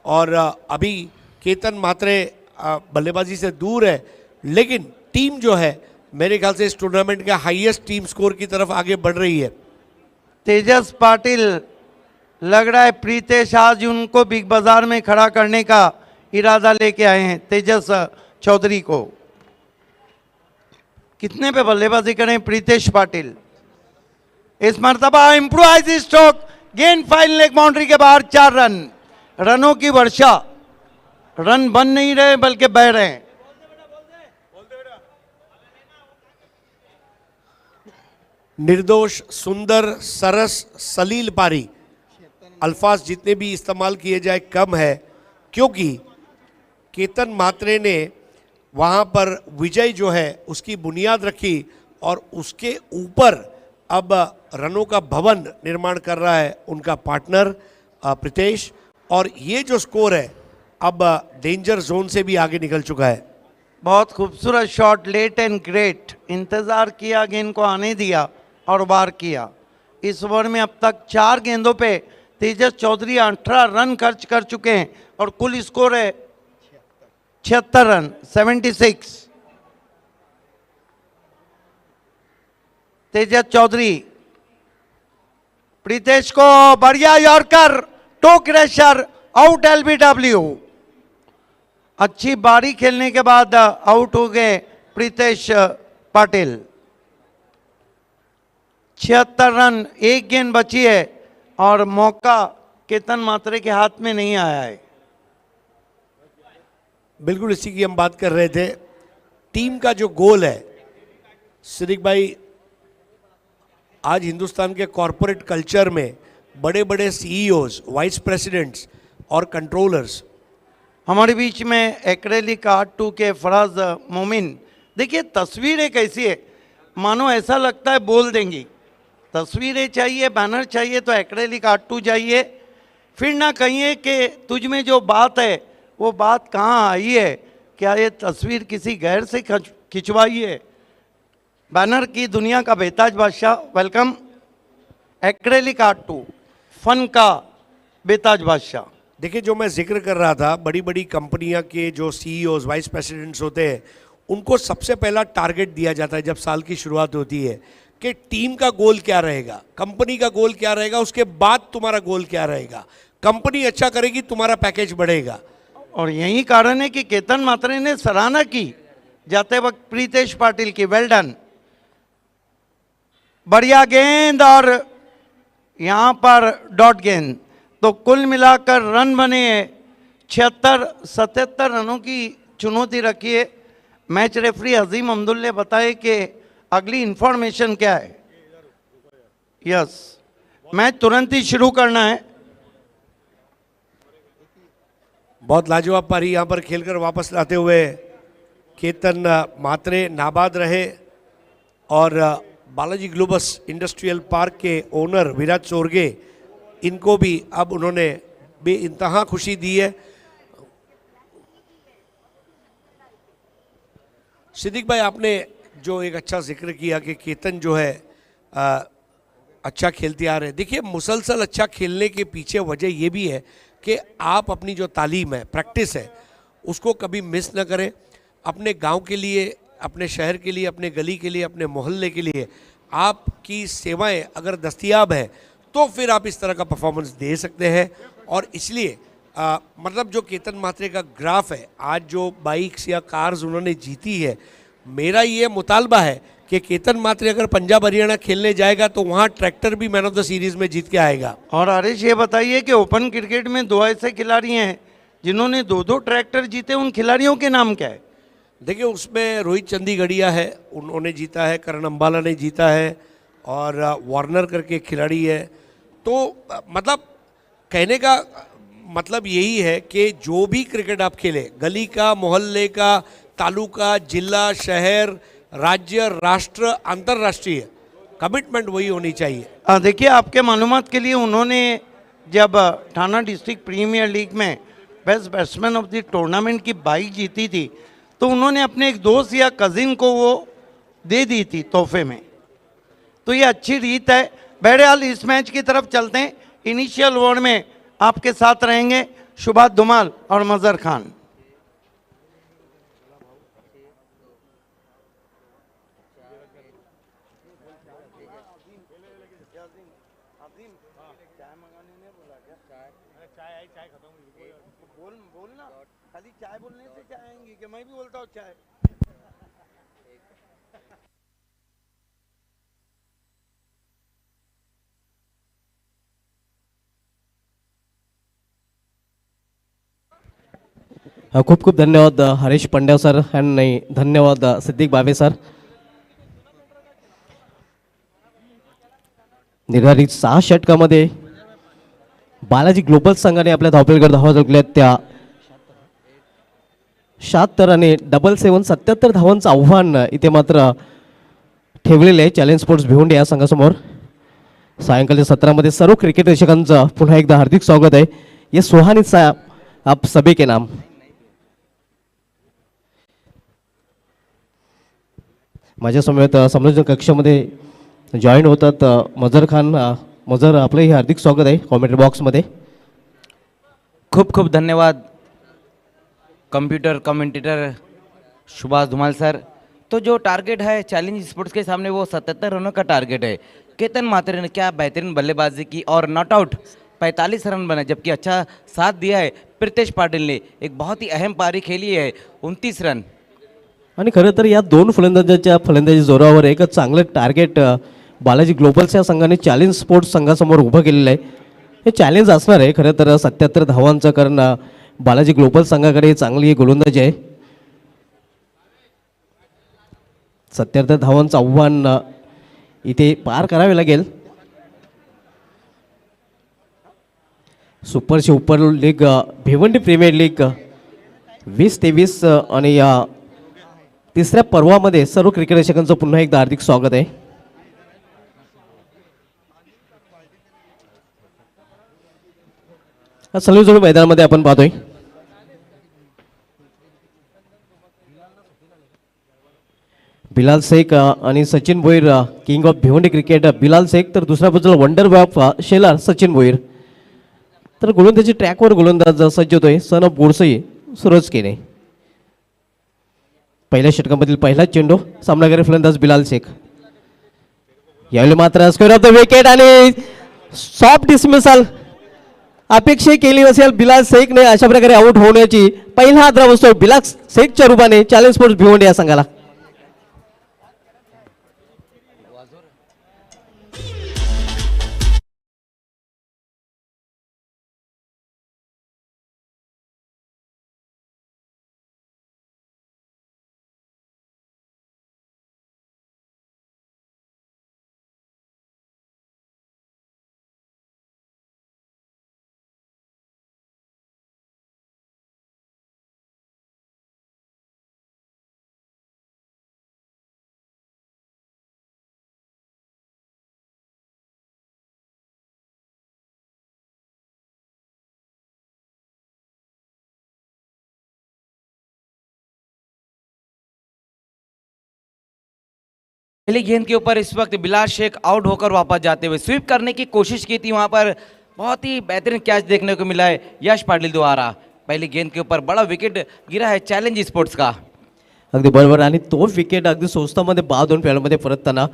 और अभी केतन मात्रे बल्लेबाजी से दूर है, लेकिन टीम जो है मेरे ख्याल से इस टूर्नामेंट के हाईएस्ट टीम स्कोर की तरफ आगे बढ़ रही है। तेजस पाटिल, लग रहा है प्रीतेश आज उनको बिग बाजार में खड़ा करने का इरादा लेके आए हैं। तेजस चौधरी को कितने पे बल्लेबाजी करें प्रीतेश पाटिल? इस मर्तबा इम्प्रोवाइज स्ट्रोक, गेंद फाइन लेग बाउंड्री के बाहर, 4 रन। रनों की वर्षा, रन बन नहीं रहे बल्कि बह रहे हैं। निर्दोष, सुंदर, सरस, सलील पारी, अल्फाज जितने भी इस्तेमाल किए जाए कम है, क्योंकि केतन मात्रे ने वहाँ पर विजय जो है उसकी बुनियाद रखी और उसके ऊपर अब रनों का भवन निर्माण कर रहा है उनका पार्टनर प्रीतेश, और ये जो स्कोर है अब डेंजर जोन से भी आगे निकल चुका है। बहुत खूबसूरत शॉट, लेट एंड ग्रेट। इंतजार किया, गेंद को आने दिया और वार किया। इस ओवर में अब तक 4 गेंदों पे तेजस चौधरी 18 रन खर्च कर चुके हैं और कुल स्कोर है 76 रन, 76। तेजस चौधरी, प्रीतेश को बढ़िया yorker, toe crusher, out LBW. अच्छी बारी खेलने के बाद आउट हो गए प्रीतेश पाटिल। 76 रन, 1 गेंद बची है और मौका केतन मात्रे के हाथ में नहीं आया है। बिल्कुल इसी की हम बात कर रहे थे। टीम का जो गोल है सिद्दीक भाई, आज हिंदुस्तान के कॉरपोरेट कल्चर में बड़े बड़े सीईओज, वाइस प्रेसिडेंट्स और कंट्रोलर्स, हमारे बीच में एक्रेलिक आर्ट 2 के फराज मोमिन। देखिए तस्वीरें कैसी है, मानो ऐसा लगता है बोल देंगी। तस्वीरें चाहिए, बैनर चाहिए तो एक्रेलिक आर्ट 2 चाहिए। फिर ना कहिए कि तुझ में जो बात है वो बात कहाँ आई है, क्या ये तस्वीर किसी गैर से खिंचवाई है? बैनर की दुनिया का बेताज बादशाह, वेलकम। एक्रेलिक आर्ट 2, फन का बेताज बादशाह। देखिए जो मैं जिक्र कर रहा था, बड़ी बड़ी कंपनियां के जो सीईओज, वाइस प्रेसिडेंट्स होते हैं, उनको सबसे पहला टारगेट दिया जाता है जब साल की शुरुआत होती है कि टीम का गोल क्या रहेगा, कंपनी का गोल क्या रहेगा, उसके बाद तुम्हारा गोल क्या रहेगा। कंपनी अच्छा करेगी, तुम्हारा पैकेज बढ़ेगा। और यही कारण है कि केतन मात्रे ने सराहना की जाते वक्त प्रीतेश पाटिल की, वेल डन। बढ़िया गेंद और यहाँ पर डॉट गेंद। तो कुल मिलाकर रन बने 76-77 रनों की चुनौती रखी है। मैच रेफरी अजीम अब्दुल ने बताया कि अगली इंफॉर्मेशन क्या है। यस, मैच तुरंत ही शुरू करना है। बहुत लाजवाब पारी यहाँ पर खेलकर वापस लाते हुए केतन मात्रे नाबाद रहे और बालाजी ग्लोबस इंडस्ट्रियल पार्क के ओनर विराज चोरगे, इनको भी अब उन्होंने बेइंतहा खुशी दी है। सिद्दीक भाई, आपने जो एक अच्छा जिक्र किया कि केतन जो है अच्छा खेलते आ रहे हैं। देखिए, मुसलसल अच्छा खेलने के पीछे वजह ये भी है कि आप अपनी जो तालीम है, प्रैक्टिस है, उसको कभी मिस ना करें। अपने गांव के लिए, अपने शहर के लिए, अपने गली के लिए, अपने मोहल्ले के लिए आपकी सेवाएं अगर दस्तयाब हैं तो फिर आप इस तरह का परफॉर्मेंस दे सकते हैं। और इसलिए मतलब जो केतन मात्रे का ग्राफ है, आज जो बाइक्स या कार्स उन्होंने जीती है, मेरा ये मुतालबा है कि केतन मात्रे अगर पंजाब हरियाणा खेलने जाएगा तो वहाँ ट्रैक्टर भी मैन ऑफ द सीरीज में जीत के आएगा। और हरीश, ये बताइए कि ओपन क्रिकेट में 2 ऐसे खिलाड़ी हैं जिन्होंने 2-2 ट्रैक्टर जीते, उन खिलाड़ियों के नाम क्या है? देखिए, उसमें रोहित चंदीगढ़िया है, उन्होंने जीता है, करण अंबाला ने जीता है और वार्नर करके खिलाड़ी है। तो मतलब कहने का मतलब यही है कि जो भी क्रिकेट आप खेले, गली का, मोहल्ले का, तालुका, जिला, शहर, राज्य, राष्ट्र, अंतर्राष्ट्रीय, कमिटमेंट वही होनी चाहिए। देखिए, आपके मालूमात के लिए उन्होंने जब थाना डिस्ट्रिक्ट प्रीमियर लीग में best batsman of the tournament की बाइक जीती थी तो उन्होंने अपने एक दोस्त या कजिन को वो दे दी थी तोहफे में। तो ये अच्छी रीत है। बहरहाल इस मैच की तरफ चलते हैं। इनिशियल ओवर में आपके साथ रहेंगे शुभात धुमाल और मजहर खान। खाली चाय बोलने से चाय आएंगी कि मैं भी बोलता हूँ चाय। खूप खूप धन्यवाद हरीश पंड्या सर आणि धन्यवाद सिद्दीक बाबे सर। निर्धारित 6 षटकामध्ये बालाजी ग्लोबल संघाने आपल्या धावपळीकडे धावा जोडल्या त्या 76 आणि 77 धावांचं आव्हान इथे मात्र ठेवलेले आहे चॅलेंज स्पोर्ट्स भिवंडी या संघासमोर। सायंकाळी 17 मध्ये सर्व क्रिकेट रसिकांचं पुन्हा एकदा हार्दिक स्वागत आहे। ये सुहानी सा आप सभी के नाम। माझ्या समेत समालोचन कक्षामध्ये जॉईन होतात मजहर खान। मजहर, आपलंही हार्दिक स्वागत आहे कॉमेंट्री बॉक्समध्ये। खूब खूब धन्यवाद computer commentator Subhash Dhumal sir. तो जो टारगेट है चैलेंज स्पोर्ट्स के सामने वो 77 रनों का टारगेट है। केतन मात्रे ने क्या बेहतरीन बल्लेबाजी की और नॉट आउट 45 रन बने, जबकि अच्छा साथ दिया है प्रीतेश पाटिल ने। एक बहुत ही अहम पारी खेली है, 29 रन। आणि खरं तर या दोन फलंदाजांच्या फलंदाजी जोरावर एक चांगलं टार्गेट बालाजी ग्लोबल्सच्या संघाने चॅलेंज स्पोर्ट्स संघासमोर उभं केलेलं आहे। हे चॅलेंज असणार आहे खरं तर 77 धावांचं, कारण बालाजी ग्लोबल संघाकडे चांगली गोलंदाजी आहे। 77 धावांचं आव्हान इथे पार करावे लागेल। Super super league Bhiwandi premier league 20-23 आणि या तिसऱ्या पर्वामध्ये सर्व क्रिकेट रसिकांचं पुन्हा एकदा हार्दिक स्वागत आहे। सलून जोडी मैदानामध्ये आपण पाहतोय बिलाल शेख आणि Sachin Bhoir, king of Bhiwandi cricket Bilal Shaikh, तर दुसऱ्या बाजूला वंडर ऑफ शेलार सचिन भोईर। तर गोलंदाजी ट्रॅकवर गोलंदाज सज्ज होतोय सन ऑफ गोडसई सूरज केने। पहिल्या षटकामधील पहिला चेंडू, सामनाकारी फलंदाज बिलाल शेख। यावेळी मात्र स्क्वेअर ऑफ द विकेट आणि सॉफ्ट डिसमिसल अपेक्षा केली नसेल बिलाल शेखने अशा प्रकारे आउट होण्याची। पहिला हादरा बसतो बिलाल शेखच्या रूपाने चॅलेंज स्पोर्ट्स भिवंडी या संघाला। पहली गेंद के ऊपर इस वक्त बिलाल शेख आउट होकर वापस जाते हुए स्वीप करने की कोशिश की थी, वहां पर बहुत ही बेहतरीन कैच देखने को मिला है यश पाटिल द्वारा। पहली गेंद के ऊपर बड़ा विकेट गिरा है चॅलेंज स्पोर्ट्स का। अगदी बरोबर आणि तो विकेट अगदी स्वस्तामध्ये 2 खेळामध्ये परतताना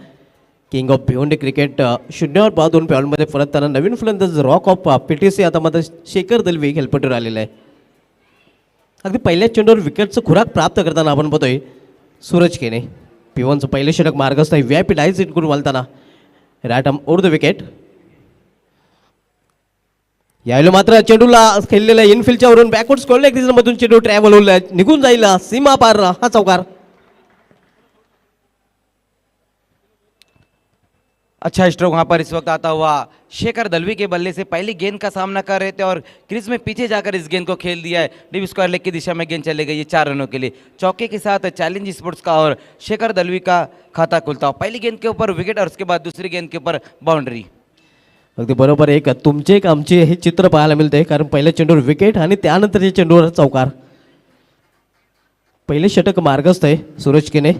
किंग ऑफ भिवंडी क्रिकेट शून्यावर 2 खेळामध्ये परतताना नवीन फलंदाज रॉक ऑफ PTC आता मात्र शेखर दलवी खेळपट्टीवर आलेला आहे। अगदी पहिल्याच चेंडूवर विकेटचं खुराक प्राप्त करताना आपण बघतोय सूरज केने P1चं पहिले षटक मार्गस्थ आहे VIP डायस हिट करून वालताना right arm over the wicket. यावेळी मात्र चेंडूला खेळलेल्या इनफिल्डच्या वरून बॅकवर्ड स्कोअर मधून चेंडू ट्रॅव्हल होईल निघून जाईल सीमा पार हा चौकार। अच्छा स्ट्रोक वहां पर इस वक्त आता हुआ शेखर दलवी के बल्ले से पहली गेंद का सामना कर रहे थे और क्रीज में पीछे जाकर इस गेंद को खेल दिया है। डीप स्क्वायर लेग की दिशा में गेंद चले गई है 4 रनों के लिए। चौके के साथ चैलेंज स्पोर्ट्स का और शेखर दलवी का खाता खुलता हुआ पहली गेंद के ऊपर विकेट और उसके बाद दूसरी गेंद के ऊपर बाउंड्री। अगदी बरोबर एक तुमचे एक आमचे हे चित्र पाहायला मिळते कारण पहिल्या चेंडूवर विकेट आणि त्यानंतरच्या चेंडूवर चौकार। पहिले षटक मार्गस्थ आहे सूरज केने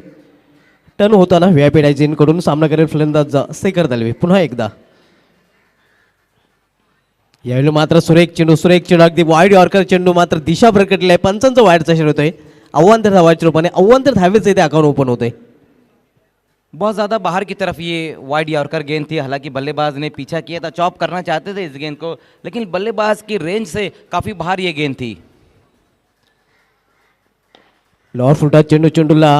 टर्न होताना VIP डायस इन कडून सामना करेल फलंदाज शेखर दलवी पुन्हा एकदा। यावेळी मात्र सुरेख चेंडू अगदी वाईड यॉर्कर चेंडू मात्र दिशा प्रकटली आहे। पंचांचा वाईडचा षटक होतोय अव्वांतर धावाच्या रूपाने अव्वांतर धावेचे ते अकाउंट ओपन होते। बहुत ज़्यादा बाहर की तरफ ये वाइड यॉर्कर गेंद थी, हालांकि बल्लेबाज ने पीछा किया था, चॉप करना चाहते थे इस गेंद को, लेकिन बल्लेबाज की रेंज से काफ़ी बाहर ये गेंद थी। लॉर फुटात चेंडूला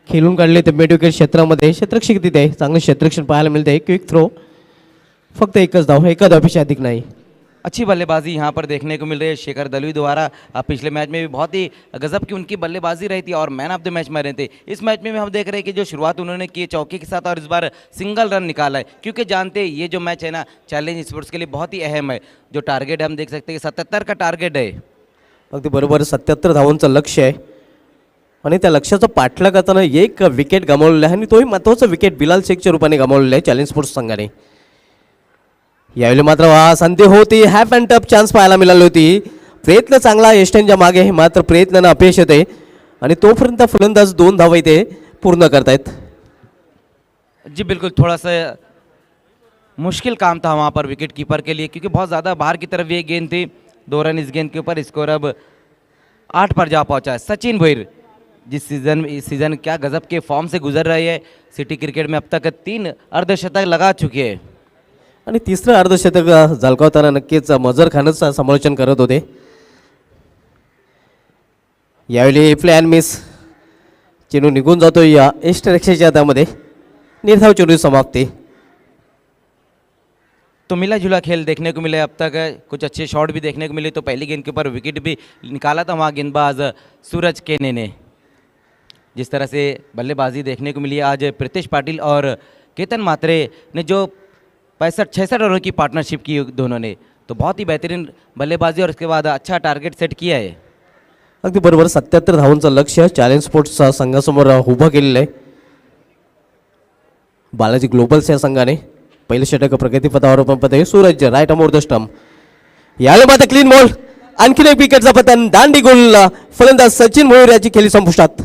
खेळून काढले ते मिड विकेट क्षेत्रामध्ये क्षेत्ररक्षक तिथे चांगले क्षेत्ररक्षण पाहायला मिळते। क्विक थ्रो फक्त एकच धाव एका धावेपेक्षा अधिक नाही। अच्छी बल्लेबाजी यहाँ पर देखने को मिल रही है शेखर दलवी द्वारा। पिछले मैच में भी बहुत ही गजब की उनकी बल्लेबाजी रही थी और मैन ऑफ द मैच में रहे थे। इस मैच में भी हम देख रहे हैं कि जो शुरुआत उन्होंने की चौके के साथ और इस बार सिंगल रन निकाला है, क्योंकि जानते हैं ये जो मैच है ना चैलेंज स्पोर्ट्स के लिए बहुत ही अहम है। जो टारगेट है हम देख सकते हैं कि 77 का टारगेट है। अगदी बरोबर 77 धावांचं लक्ष्य आहे आणि त्या लक्ष्याचा पाठलाग करताना एक विकेट गमावलेला आहे आणि तोही महत्त्वाचा विकेट बिलाल शेखच्या रूपाने गमावलेला आहे चॅलेंज स्पोर्ट्स संघाने। यावेळी मात्र संधी होती हॅफ अँड टफ चान्स पाहायला मिळाली होती। प्रयत्न चांगला एस्टेनच्या मागे मात्र प्रयत्नानं अपयश येते आणि तोपर्यंत फलंदाज 2 धावा इथे पूर्ण करतायत। जी बिल्कुल, थोड़ा सा मुश्किल काम था वहाँ पर विकेट कीपर के लिए, क्योंकि बहुत ज़्यादा बाहर की तरफ ये गेंद थी। 2 रन इस गेंद के ऊपर, स्कोर अब 8 पर जा पहुँचा है। सचिन भोईर इस सीज़न क्या गजब के फॉर्म से गुजर रही है। सिटी क्रिकेट में अब तक 3 अर्धशतक लगा चुके हैं आणि तिसरं अर्धशतक झलकावताना नक्कीच मजर खानच समालोचन करत होते। यावेळी प्लॅन मिस चेंडू निघून जातो या एस्टरक्षाच्या हातामध्ये निर्धाव चेंडू समाप्ती। तो मिला जुला खेल देखने को मिले, अब तक कुछ अच्छे शॉट भी देखने को मिले। तो पहली गेंद के ऊपर विकेट भी निकाला था वहाँ गेंदबाज सूरज केने ने। जिस तरह से बल्लेबाजी देखने को मिली आज प्रीतेश पाटिल और केतन मात्रे ने जो 65-66 रनों की पार्टनरशिप की दोनों ने, तो बहुत ही बेहतरीन बल्लेबाजी और उसके बाद अच्छा टारगेट सेट किया है। अगदी बरोबर 77 धावांचं लक्ष्य चॅलेंज स्पोर्ट्सच्या संघासमोर उभं केलेलं आहे। बालाजी ग्लोबल्स या संघाने पहिले षटक प्रगतीपथावर पण Suraj right arm over the stump. यावेळी मात्र क्लीन बॉल आणखीन एक विकेटचा पतन दांडी गोल फलंदाज सचिन भोईर याची खेळी संपुष्टात।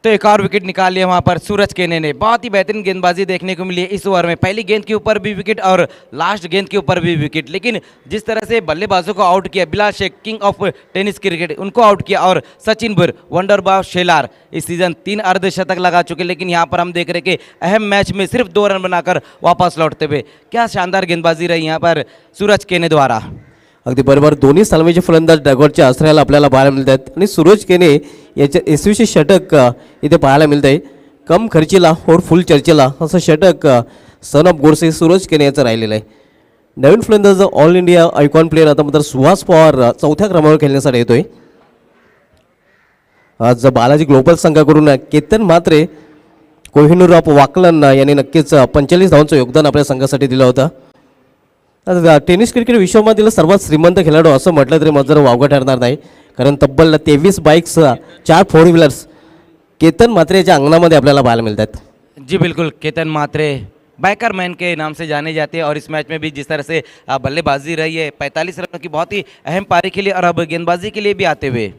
तो एक और विकेट निकाल लिया वहाँ पर सूरज केने ने। बहुत ही बेहतरीन गेंदबाजी देखने को मिली है इस ओवर में। पहली गेंद के ऊपर भी विकेट और लास्ट गेंद के ऊपर भी विकेट, लेकिन जिस तरह से बल्लेबाजों को आउट किया, Bilal Shaikh king of tennis cricket उनको आउट किया और सचिन भोईर वंडर बॉय शेलार इस सीज़न 3 अर्धशतक लगा चुके, लेकिन यहाँ पर हम देख रहे कि अहम मैच में सिर्फ 2 रन बनाकर वापस लौटते हुए क्या शानदार गेंदबाजी रही यहाँ पर सूरज केने द्वारा। अगदी बरोबर दोन्ही सलामीचे फलंदाज डगआउटच्या आश्रयाला आपल्याला पाहायला मिळतात आणि सूरज केने याचे 21 षटक इथे पाहायला मिळते। कम खर्चीला और फुल चर्चेला असं षटक सन ऑफ गोडसे सूरज केने याचं राहिलेलं आहे। नवीन फलंदाज ऑल इंडिया आयकॉन प्लेअर आता मात्र सुहास पवार 4थ्या क्रमांकावर खेळण्यासाठी येतोय। आज बालाजी ग्लोबल संघाकडून केतन मात्रे कोहिनूर ऑफ वाकलन यांनी नक्कीच 45 धावांचं योगदान आपल्या संघासाठी दिलं होतं। टेनिस क्रिकेट विश्वामधील सर्वात श्रीमंत खेळाडू असं म्हटलं तरी माझं वावगं ठरणार नाही, कारण तब्बल 23 बाईक्स 4 4 व्हीलर्स केतन मात्रेच्या अंगणामध्ये आपल्याला पाहायला मिळतात। जी बिल्कुल, केतन मात्रे बाइकर मैन के नाम से जाने जाते हैं और इस मैच में भी जिस तरह से बल्लेबाजी रही है 45 रनों की बहुत ही अहम पारी के लिए और अब गेंदबाजी के लिए भी आते हुए।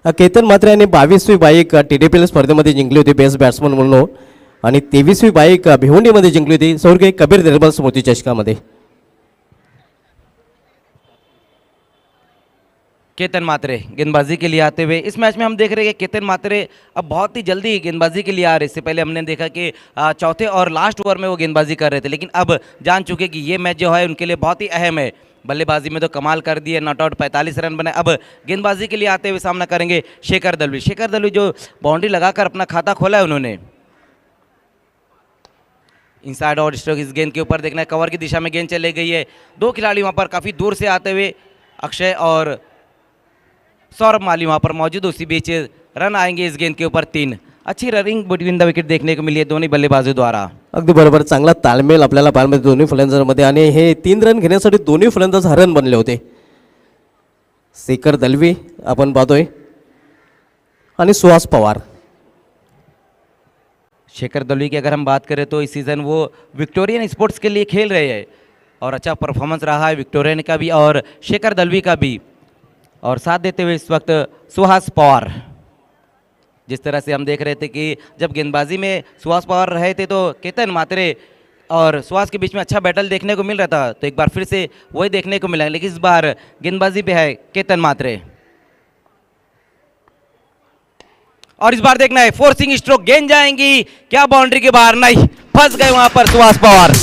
केतन म्हात्रे यांनी 22वी बाईक TDPL स्पर्धेमध्ये जिंकली होती बेस्ट बॅट्समन म्हणून आणि 23वी बाईक भिवंडीमध्ये जिंकली होती स्वर्गीय कबीर निर्मल स्मृती चषकामध्ये. केतन मात्रे गेंदबाजी के लिए आते हुए इस मैच में हम देख रहे हैं कि केतन मात्रे अब बहुत ही जल्दी गेंदबाजी के लिए आ रहे. इससे पहले हमने देखा कि चौथे और लास्ट ओवर में वो गेंदबाजी कर रहे थे, लेकिन अब जान चुके कि ये मैच जो है उनके लिए बहुत ही अहम है. बल्लेबाजी में तो कमाल कर दिए, नॉट आउट 45 रन बनाए. अब गेंदबाजी के लिए आते हुए सामना करेंगे शेखर दलवी. शेखर दलवी जो बाउंड्री लगाकर अपना खाता खोला है उन्होंने. इनसाइड आउट स्ट्रोक इस गेंद के ऊपर देखना है, कवर की दिशा में गेंद चले गई है. दो खिलाड़ी वहाँ पर काफ़ी दूर से आते हुए, अक्षय और सौरभ माली वहाँ पर मौजूद. उसी बीच रन आएंगे इस गेंद के ऊपर 3. अच्छी रनिंग बिटवीन द विकेट देखने को मिली है दोनों बल्लेबाजों द्वारा. अगदी बरोबर, चांगला ताळमेळ आपल्याला पाहायला मिळतो दोन्ही फलंदाजांमध्ये आणि हे 3 रन घेण्यासाठी दोन्ही फलंदाज हरण बनले होते. शेखर दलवी आपण पाहतोय आणि सुहास पवार. शेखर दलवी की अगर हम बात करें तो इस सीज़न वो विक्टोरियन स्पोर्ट्स के लिए खेल रहे हैं और अच्छा परफॉर्मेंस रहा है विक्टोरियन का भी और शेखर दलवी का भी. और साथ देते हुए इस वक्त सुहास पवार. जिस तरह से हम देख रहे थे कि जब गेंदबाजी में सुहास पवार रहे थे तो केतन मात्रे और सुहास के बीच में अच्छा बैटल देखने को मिल रहा था, तो एक बार फिर से वही देखने को मिला. लेकिन इस बार गेंदबाजी पे है केतन मात्रे और इस बार देखना है फोर्सिंग स्ट्रोक, गेंद जाएंगी क्या बाउंड्री के बाहर? नहीं, फंस गए वहां पर सुहास पवार.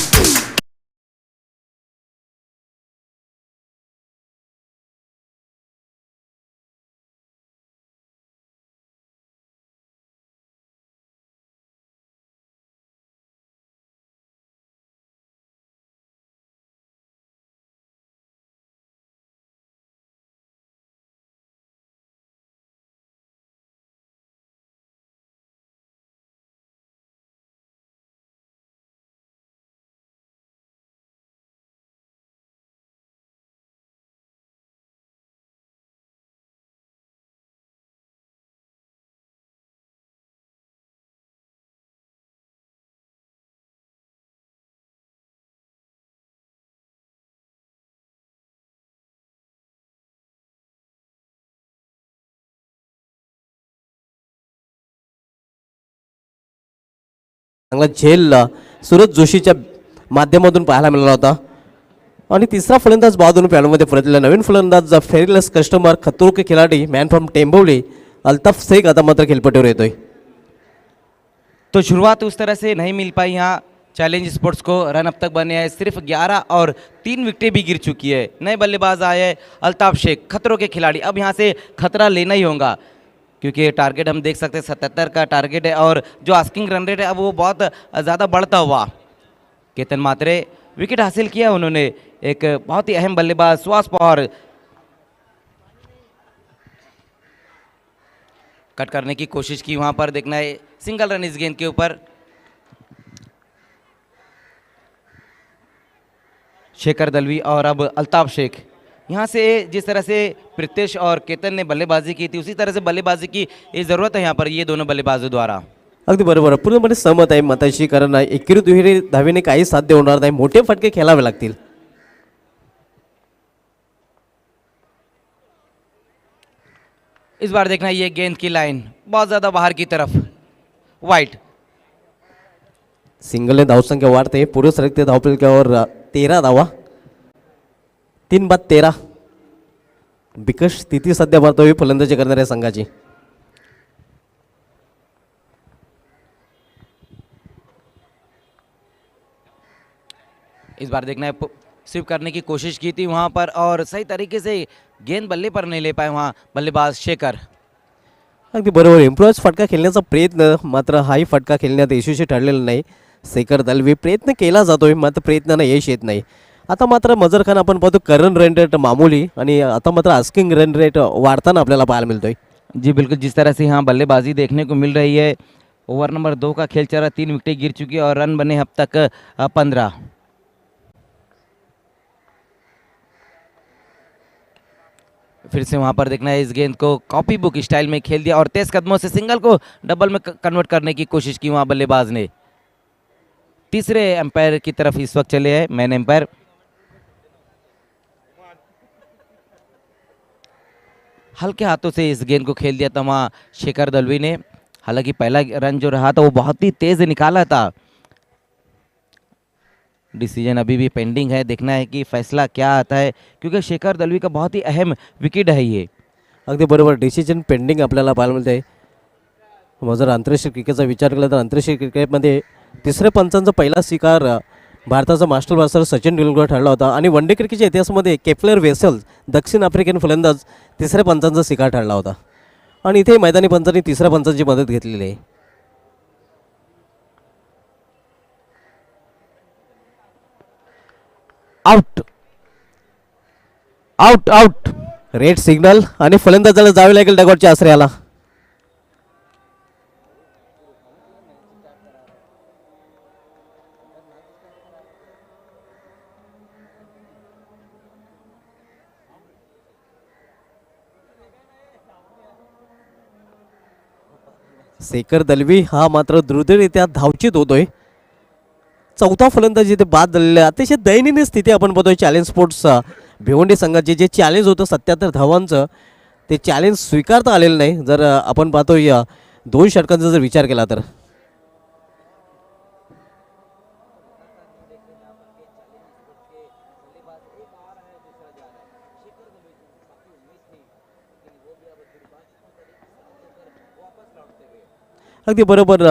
चांगला झेल सूरज जोशीच्या माध्यमातून पाहायला मिळाला होता. आणि तिसरा फलंदाज बाजूने पॅनलमध्ये परतलेला नवीन फलंदाज फेरीलेस कस्टमर खतरो के खिलाडी मॅन फ्रॉम टेंबोली अल्ताफ शेख आता मात्र खेलपट्टीवर येतोय. तो शुरुआत उस तरह से नहीं मिल पाई यहाँ चैलेंज स्पोर्ट्स को. रन अब तक बने हैं सिर्फ 11 और 3 विकेटें भी गिर चुकी है. नए बल्लेबाज आए हैं अल्ताफ शेख, खतरों के खिलाड़ी. अब यहाँ से खतरा लेना ही होगा क्योंकि टारगेट हम देख सकते हैं 77 का टारगेट है और जो आस्किंग रन रेट है अब वो बहुत ज़्यादा बढ़ता हुआ. केतन मात्रे विकेट हासिल किया उन्होंने. एक बहुत ही अहम बल्लेबाज सुहास पवार कट करने की कोशिश की, वहाँ पर देखना है सिंगल रन इस गेंद के ऊपर. शेखर दलवी और अब अल्ताफ शेख. यहाँ से जिस तरह से प्रीतेश और केतन ने बल्लेबाजी की थी उसी तरह से बल्लेबाजी की ये ज़रूरत है यहाँ पर ये दोनों बल्लेबाजों द्वारा. अगदी बरोबर, पूर्णपणे सहमत आहे मताशी, कारण एकेरी दुहेरी धावेने काही साध्य होणार नाही, मोठे फटके खेळावे लागतील. इस बार देखना ये गेंद की लाइन बहुत ज़्यादा बाहर की तरफ, वाइट. सिंगलने धावसंख्या वाढते, पुढे सरकते धावफलकावर 13 धावा, 3 बाद 13. बिकट स्थिती सध्या भारतावी फलंदाजी करणाऱ्या संघाची. इस बार देखना है स्वीप करने की कोशिश की थी वहाँ पर और सही तरीके से गेंद बल्ले पर नहीं ले पाए वहाँ बल्लेबाज शेखर. अगदी बरोबर, इम्प्रोवाइज फटका खेळण्याचा प्रयत्न, मात्र हाही फटका खेळण्यात यशस्वी ठरलेला नाही. शेखर दलवी प्रयत्न केला जातोय मात्र प्रयत्नांना यश येत नाही. आता मात्र मजर खान आपण पाहतो करंट रन रेट मामूली आणि आता मात्र आस्किंग रन रेट वाढताना आपल्याला पाहायला मिळतोय. जी बिल्कुल, जिस तरह से यहाँ बल्लेबाजी देखने को मिल रही है. ओवर नंबर 2 का खेल चल रहा, 3 विकेटें गिर चुकी है और रन बने अब तक 15. फिर से वहाँ पर देखना है इस गेंद को कॉपी बुक स्टाइल में खेल दिया और तेज कदमों से सिंगल को डबल में कन्वर्ट करने की कोशिश की वहाँ बल्लेबाज ने. तीसरे एम्पायर की तरफ इस वक्त चले हैं मैन एम्पायर. हल्के हाथों से इस गेंद को खेल दिया था वहाँ शेखर दलवी ने। हालांकि पहला रन जो रहा था वो बहुत ही तेज निकाला था। डिसीजन अभी भी पेंडिंग है, देखना है कि फैसला क्या आता है, क्योंकि शेखर दलवी का बहुत ही अहम विकेट है ये। अगदी बरोबर, डिसिजन पेंडिंग आपल्याला पाहायला मिळते. मग जर आंतरराष्ट्रीय क्रिकेटचा विचार केला तर आंतरराष्ट्रीय क्रिकेटमध्ये तिसऱ्या पंचांचा पहिला शिकार भारताचा मास्टर ब्लास्टर सचिन तेंडुलकर ठरला होता आणि वन डे क्रिकेटच्या इतिहासामध्ये केप्लर वेसल दक्षिण आफ्रिकन फलंदाज तिसऱ्या पंचांचा शिकार ठरला होता आणि इथे मैदानी पंचांनी तिसऱ्या पंचांची मदत घेतलेली आहे. Out out out, red signal आणि फलंदाजाला जावे लागेल डगॉटच्या आश्रयाला. शेखर दलवी हा मात्र द्रुतरित्या धावचीत होतोय. चौथा फलंदाजी ते बाद झालेले आहे. अतिशय दयनीय स्थिती आपण बघतोय चॅलेंज स्पोर्ट्स भिवंडी संघाचे. जे चॅलेंज होतं 77 धावांचं, ते चॅलेंज स्वीकारता आलेलं नाही. जर आपण पाहतोय 2 षटकांचा जर विचार केला तर. अगदी बरोबर,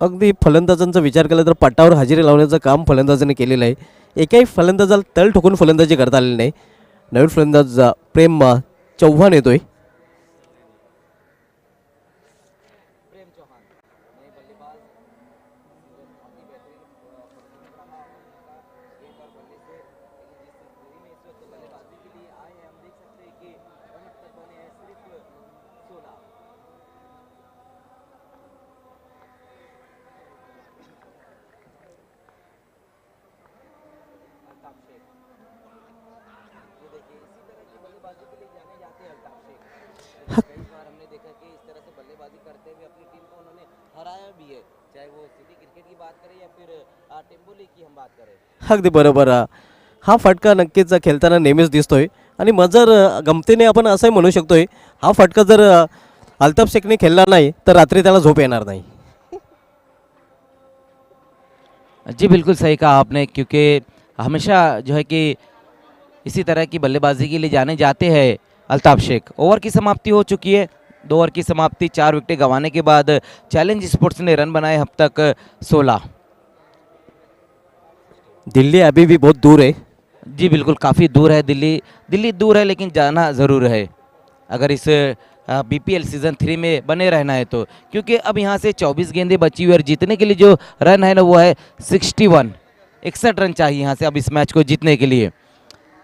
अगदी फलंदाजांचा विचार केला तर पटावर हजेरी लावण्याचं काम फलंदाजाने केलेलं आहे. एकाही फलंदाजाला तळ ठोकून फलंदाजी करता आलेली नाही. नवीन फलंदाज प्रेम चव्हाण येतोय. अगदी बरोबर, हा फटका नक्कीच खेळताना नेहमीच दिसतोय आणि मग जर गमतीने आपण असंही म्हणू शकतोय, हा फटका जर अल्ताफ शेखने खेळला नाही तर रात्री त्याला झोप येणार नाही. जी बिल्कुल सही कहा आपने, क्योंकि हमेशा जो है कि इसी तरह की बल्लेबाजी के लिए जाने जाते हैं अल्ताफ शेख। ओवर की समाप्ति हो चुकी है, 2 ओवर की समाप्ति, 4 विकेटें गंवाने के बाद चैलेंज स्पोर्ट्स ने रन बनाए अब तक 16। दिल्ली अभी भी बहुत दूर है। जी बिल्कुल, काफ़ी दूर है दिल्ली दूर है, लेकिन जाना ज़रूर है अगर इस बीपीएल सीज़न 3 में बने रहना है तो, क्योंकि अब यहाँ से 24 गेंदें बची हुई और जीतने के लिए जो रन है ना वो है 61 रन चाहिए यहाँ से अब इस मैच को जीतने के लिए।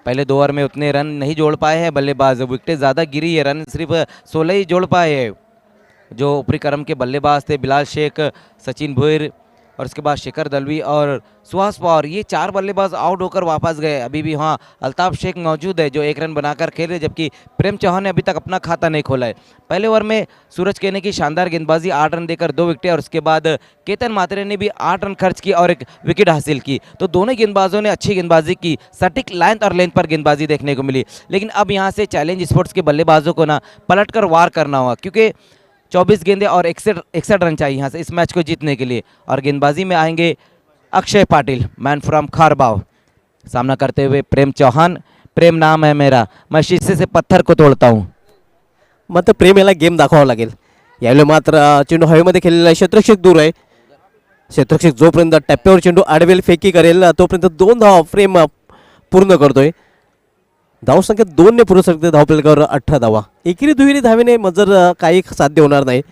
पहले 2 ओवर में उतने रन नहीं जोड़ पाए हैं बल्लेबाज, विकेटें ज़्यादा गिरी है, रन सिर्फ 16 ही जोड़ पाए हैं। जो ऊपरी क्रम के बल्लेबाज थे बिलाल शेख, सचिन भुईर और उसके बाद शेखर दलवी और सुहास पवार, ये 4 बल्लेबाज आउट होकर वापस गए। अभी भी वहाँ अल्ताफ शेख मौजूद है जो 1 रन बनाकर खेल रहे, जबकि प्रेम चौहान ने अभी तक अपना खाता नहीं खोला है। पहले ओवर में सूरज केने की शानदार गेंदबाजी, 8 रन देकर 2 विकेटें, और उसके बाद केतन मात्रे ने भी 8 रन खर्च की और 1 विकेट हासिल की। तो दोनों गेंदबाजों ने अच्छी गेंदबाजी की, सटीक लाइन और लेंथ पर गेंदबाजी देखने को मिली। लेकिन अब यहाँ से चैलेंज स्पोर्ट्स के बल्लेबाजों को ना पलट कर वार करना होगा, क्योंकि 24 गेंदें और 61 रन चाहिए यहाँ से इस मैच को जीतने के लिए। और गेंदबाजी में आएंगे अक्षय पाटिल, मैन फ्रॉम खारबाव, सामना करते हुए प्रेम चौहान। प्रेम नाम है मेरा, मैं शीशे से पत्थर को तोड़ता हूँ। मात्र प्रेम याला गेम दाखवावा लागेल। यावेळी मात्र चेंडू हवेमध्ये खेळलेला आहे, क्षेत्ररक्षक दूर आहे। क्षेत्ररक्षक जोपर्यंत टप्प्यावर चेंडू आडवेल फेकी करेल तोपर्यंत 2 धावा प्रेम पूर्ण करतोय। धावसंख्या 2 ने पुढे सरकते, धावफलकावर 18 धावा। एकेरी दुहेरी धावेने मजर काही साध्य होणार नाही।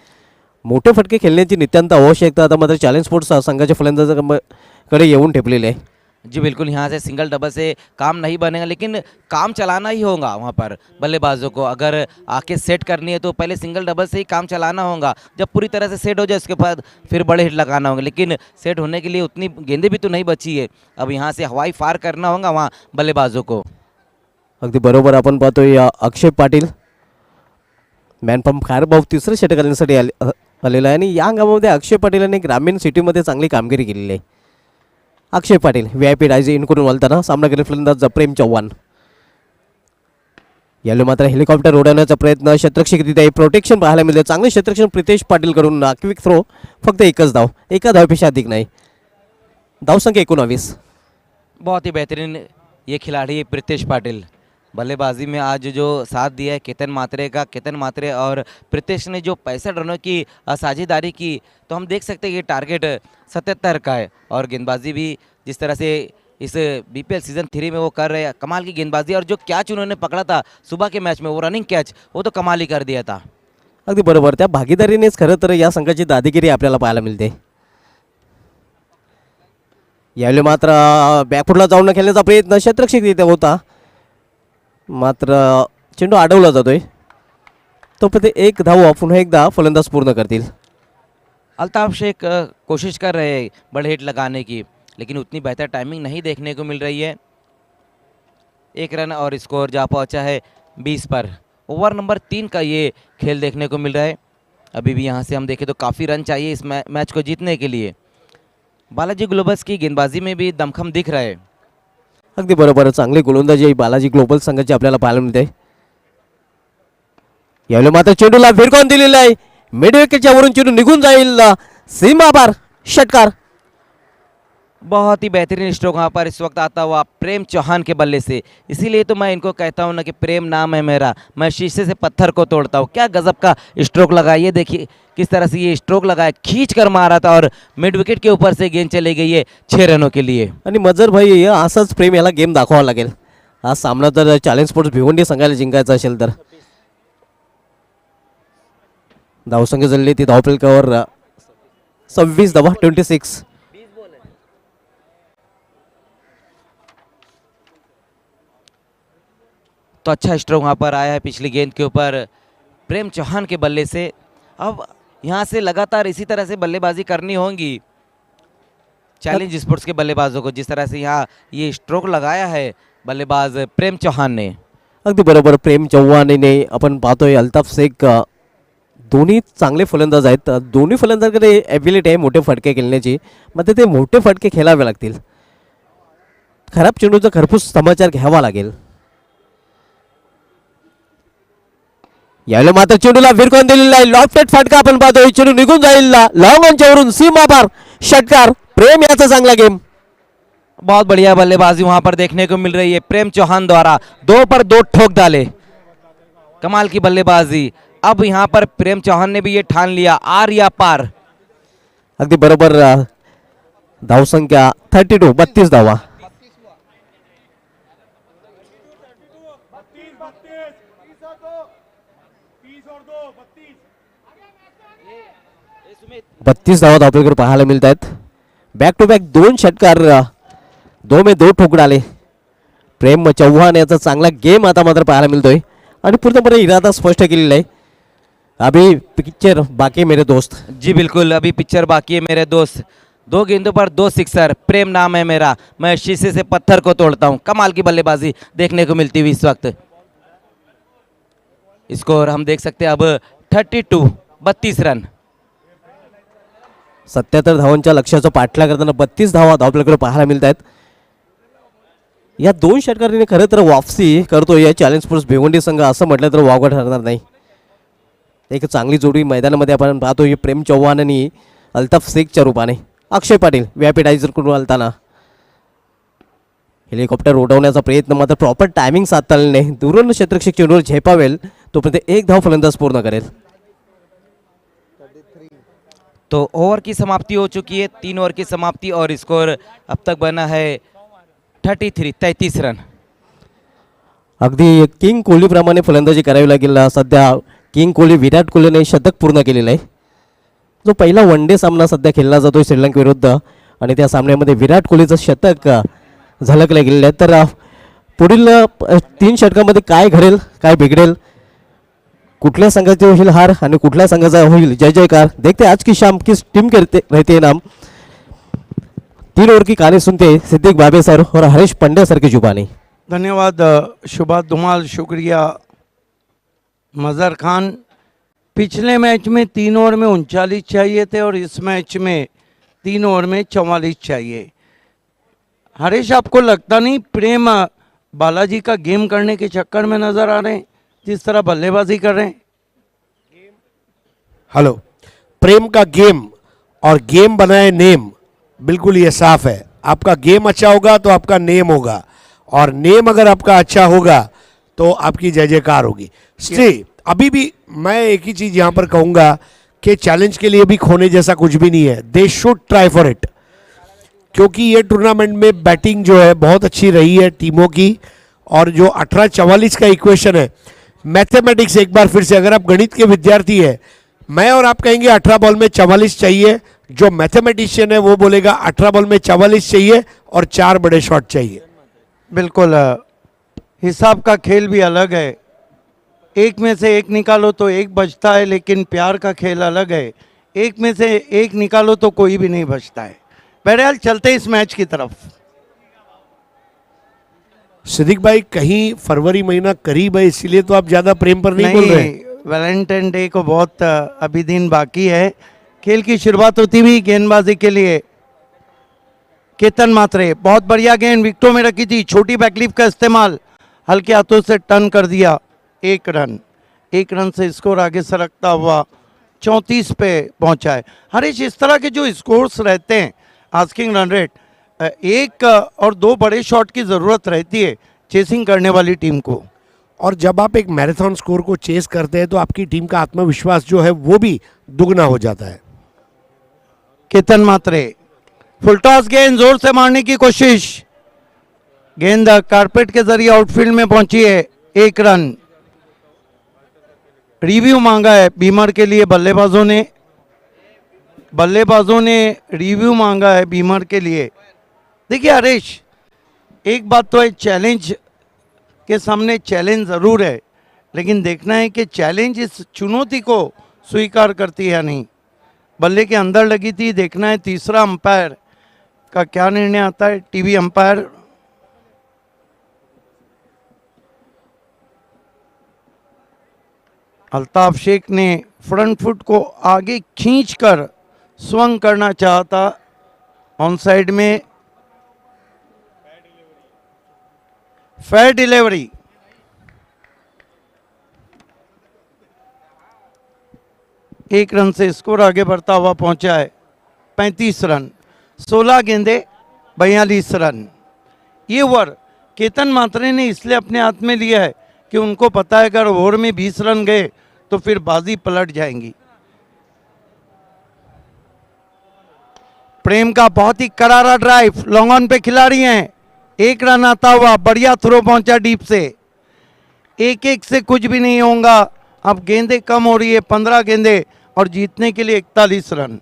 मोठे फटके खेळण्याची नितांत आवश्यकता आता मात्र चॅलेंज स्पोर्ट्स संघाच्या फलंदाजाकडे येऊन ठेपलेले आहे। जी बिल्कुल, यहाँ से सिंगल डबल से काम नहीं बनेगा, लेकिन काम चलाना ही होगा वहाँ पर बल्लेबाजों को। अगर आके सेट करनी है तो पहले सिंगल डबल से ही काम चलाना होगा। जब पूरी तरह से सेट हो जाए उसके बाद फिर बड़े हिट लगाना होगा, लेकिन सेट होने के लिए उतनी गेंदें भी तो नहीं बची है। अब यहाँ से हवाई फार करना होगा वहाँ बल्लेबाजों को। अगदी बरोबर, आपण पाहतोय अक्षय पाटील मॅन फ्रॉम खारबाव तिसऱ्या षटकांसाठी आलेला आहे आणि या हंगामामध्ये अक्षय पाटील यांनी ग्रामीण सिटीमध्ये चांगली कामगिरी केलेली आहे। अक्षय पाटील VIP डायझे इन करून वळताना सामना केले फलंदाज प्रेम चव्हाण। यावेळी मात्र हेलिकॉप्टर उडवण्याचा प्रयत्न, क्षेत्ररक्षक तिथे प्रोटेक्शन पाहायला मिळते. चांगले क्षेत्ररक्षण प्रितेश पाटील करून क्विक थ्रो, फक्त एकच धाव, एका धावपेक्षा अधिक नाही. धावसंख्या 19. बहुत ही बेहतरीन ये खिलाड़ी है प्रीतेश पाटिल. बल्लेबाजी में आज जो साथ दिया है केतन मात्रे और प्रीतेश ने जो 65 रनों की साझेदारी की, तो हम देख सकते हैं ये टारगेट 77 का है. और गेंदबाजी भी जिस तरह से इस बीपीएल सीजन 3 में वो कर रहे हैं, कमाल की गेंदबाजी. और जो कैच उन्होंने पकड़ा था सुबह के मैच में, वो रनिंग कैच, वो तो कमाल ही कर दिया था. अगदी बरोबर, त्या भागीदारीनेच खरं तर या संघाची दादागिरी आपल्याला पाहायला मिळते. यावेळी मात्र बॅकफुटला जाऊन खेळण्याचा प्रयत्न क्षेत्ररक्षक तिथे होता, मात्र चेंडू अडवला जातोय. तो पण एक धाव पुन्हा एकदा फलंदाज पूर्ण करतील. अल्ताफ शेख कोशिश कर रहे हैं बड़े हिट लगाने की, लेकिन उतनी बेहतर टाइमिंग नहीं देखने को मिल रही है. 1 रन और स्कोर जा पहुंचा है 20 पर. ओवर नंबर 3 का ये खेल देखने को मिल रहा है. अभी भी यहाँ से हम देखें तो काफ़ी रन चाहिए इस मैच को जीतने के लिए. बालाजी ग्लोबल्स की गेंदबाजी में भी दमखम दिख रहा है. अगदी बरोबर, चांगले गोलंदाजी बालाजी ग्लोबल संघाची आपल्याला पाहायला मिळते. यावेळी मात्र चेंडूला भिरकावून दिलेला आहे, मिड विकेटच्या वरून चेंडू निघून जाईल, सीमापार षटकार. बहुत ही बेहतरीन स्ट्रोक वहाँ पर इस वक्त आता हुआ प्रेम चौहान के बल्ले से. इसीलिए तो मैं इनको कहता हूँ ना कि प्रेम नाम है मेरा, मैं शीशे से पत्थर को तोड़ता हूँ. क्या गजब का स्ट्रोक लगा, ये देखिए किस तरह से ये स्ट्रोक लगाया, खींच कर मारा था और मिड विकेट के ऊपर से गेंद चली गई है 6 रनों के लिए. आणि मजर भाई असंच प्रेम याला गेम दाखवावा लागेल. हा सामना जर चॅलेंज स्पोर्ट्स भिवंडी संघाला जिंकायचा असेल तर. धावसंख्या जल्ली ती धावफलकावर 26 धावा, 26. तो अच्छा स्ट्रोक वहाँ पर आया है पिछली गेंद के ऊपर प्रेम चौहान के बल्ले से. अब यहाँ से लगातार इसी तरह से बल्लेबाजी करनी होगी चैलेंज स्पोर्ट्स के बल्लेबाजों को, जिस तरह से यहाँ ये स्ट्रोक लगाया है बल्लेबाज प्रेम चौहान ने. अगदी बरोबर, प्रेम चव्हाणने आपण पाहतोय. अल्ताफ शेख दोन्ही चांगले फलंदाज आहेत. दोन्ही फलंदाजांकडे ॲबिलिटी आहे मोठे फटके खेळण्याची, मात्र ते मोठे फटके खेळावे लागतील. खराब चेंडूचा खरपूस समाचार घ्यावा लागेल. यावेळी मात्र चेंडूला भिरकावून दिलेला आहे, लॉफ्टेड फटका आपण पाहतोय, चेंडू निघून जाईल लॉंग ऑनच्यावरून सीमापार षटकार. प्रेम याचा चांगला गेम. बहुत बढ़िया बल्लेबाजी वहां पर देखने को मिल रही है प्रेम चौहान द्वारा. 2 पर 2 ठोक डाले, कमाल की बल्लेबाजी. अब यहां पर प्रेम चौहान ने भी ये ठान लिया, आर या पार. अगदी बरोबर, धावसंख्या 32, 32 धावा. बत्तीस धावा धावपलकर पाहायला मिळत आहेत. बॅक टू बॅक 2 षटकार, 2 में 2 ठोक डाले. प्रेम चव्हाण याचा चांगला गेम आता मात्र पाहायला मिळतोय आणि पूर्णपणे इरादा स्पष्ट केलेला आहे. अभी पिक्चर बाकी मेरे दोस्त. जी बिल्कुल, अभी पिक्चर बाकी है मेरे दोस्त. 2 गेंदों पर 2 सिक्सर, प्रेम नाम है मेरा, मैं शीशे से पत्थर को तोड़ता हूं. कमाल की बल्लेबाजी देखने को मिलती हुई इस वक्त. स्कोर हम देख सकते हैं अब 32, 32 रन. 77 धावांच्या लक्ष्याचा पाठलाग करताना 32 धावा धावपलकर पाहायला मिळत आहेत. या 2 षटकारांनी खरं तर वापसी करतो या चॅलेंज स्पोर्ट्स भिवंडी संघ, असं म्हटलं तर वावगं ठरणार नाही. एक चांगली जोडी मैदानामध्ये आपण पाहतो, ही प्रेम चव्हाण आणि अल्ताफ शेखच्या रूपाने. अक्षय पाटील व्यापिटायझर करून आलताना हेलिकॉप्टर उडवण्याचा प्रयत्न, मात्र प्रॉपर टायमिंग साधता आले नाही. दुरून क्षेत्ररक्षक चेंडूवर झेपावेल तोपर्यंत 1 धाव फलंदाज पूर्ण करेल. तो ओवर की समाप्ति हो चुकी है, 3 ओवर की समाप्ति और स्कोर अब तक बना है 33, 33 रन. अगदी किंग कोहलीप्रमाणे फलंदाजी करावी लागेल. सध्या किंग कोहली विराट कोहलीने शतक पूर्ण केलेलं आहे. जो पहिला वन डे सामना सध्या खेळला जातोय श्रीलंकेविरुद्ध आणि त्या सामन्यामध्ये विराट कोहलीचं शतक झलकलं गेलेलं आहे. तर पुढील 3 षटकामध्ये काय घडेल, काय बिघडेल, कुठल्या संघाची होईल हार आणि कुठल्या संघाचा होईल जय जयकार, देखते आज की शाम किस टीम के रहते नाम. 3 ओवर की कहानी सुनते सिद्दीक बाबे सर और हरीश पंड्या सर की जुबानी. धन्यवाद शुभात धुमाल, शुक्रिया मज़र खान. पिछले मैच में 3 ओवर में 39 चाहिए थे और इस मैच में 3 ओवर में 44 चाहिए. हरीश, आपको लगता नहीं प्रेम बालाजी का गेम करने के चक्कर में नज़र आ रहे हैं? जिस तरह बल्लेबाजी कर रहे हैं। हेलो, प्रेम का गेम और गेम बनाए नेम, बिल्कुल ये साफ है। आपका गेम अच्छा होगा तो आपका नेम होगा, और नेम अगर आपका अच्छा होगा तो आपकी जय जयकार होगी। स्टे अभी भी मैं एक ही चीज यहां पर कहूंगा कि चैलेंज के लिए भी खोने जैसा कुछ भी नहीं है। They should try for it, क्योंकि ये टूर्नामेंट में बैटिंग जो है बहुत अच्छी रही है टीमों की। और जो 18-44 का इक्वेशन है, मैथमेटिक्स, एक बार फिर से अगर आप गणित के विद्यार्थी है, मैं और आप कहेंगे 18 बॉल में 44 चाहिए, जो मैथमेटिशियन है वो बोलेगा 18 बॉल में 44 चाहिए और 4 बड़े शॉट चाहिए। बिल्कुल, हिसाब का खेल भी अलग है। एक में से एक निकालो तो एक बचता है, लेकिन प्यार का खेल अलग है। एक में से एक निकालो तो कोई भी नहीं बचता है। बहरहाल चलते इस मैच की तरफ। सिद्दीक भाई, कहीं फरवरी महीना करीब है, इसीलिए तो आप ज्यादा प्रेम पर नहीं बोल रहे हैं। वैलेंटाइन डे को बहुत अभी दिन बाकी है। खेल की शुरुआत होती हुई गेंदबाजी के लिए केतन मात्रे, बहुत बढ़िया गेंद विकेटों में रखी थी, छोटी बैकलिफ का इस्तेमाल, हल्के हाथों से टर्न कर दिया। 1 रन, 1 रन से स्कोर आगे सरकता हुआ 34 पे पहुंचा है। हरीश, इस तरह के जो स्कोर्स रहते हैं, आस्किंग रन रेट, 1 और 2 बड़े शॉट की ज़रूरत रहती है चेसिंग करने वाली टीम को। और जब आप एक मैराथन स्कोर को चेस करते हैं तो आपकी टीम का आत्मविश्वास जो है वो भी दुगना हो जाता है। केतन मात्रे, फुल टॉस गेंद जोर से मारने की कोशिश, गेंद कारपेट के जरिए आउटफील्ड में पहुंची है। 1 रन। रिव्यू मांगा है बीमर के लिए बल्लेबाजों ने रिव्यू मांगा है बीमर के लिए। देखिए हरीश, एक बात तो है, चैलेंज के सामने चैलेंज ज़रूर है, लेकिन देखना है कि चैलेंज इस चुनौती को स्वीकार करती है या नहीं। बल्ले के अंदर लगी थी, देखना है तीसरा अंपायर का क्या निर्णय आता है। टीवी अंपायर अल्ताफ शेख ने फ्रंट फुट को आगे खींचकर स्वंग करना चाहता, ऑन साइड में फेयर डिलीवरी। एक रन से स्कोर आगे बढ़ता हुआ पहुंचा है 35 रन, 16 गेंदे 42 रन। ये ओवर केतन मात्रे ने इसलिए अपने हाथ में लिया है कि उनको पता है अगर ओवर में 20 रन गए तो फिर बाजी पलट जाएंगी। प्रेम का बहुत ही करारा ड्राइव, लॉन्ग ऑन पे खिलाड़ी हैं। 1 रन आता हुआ, बढ़िया थ्रो पहुंचा डीप से। 1-1 से कुछ भी नहीं होगा। अब गेंदें कम हो रही है, 15 गेंदें, और जीतने के लिए 41 रन।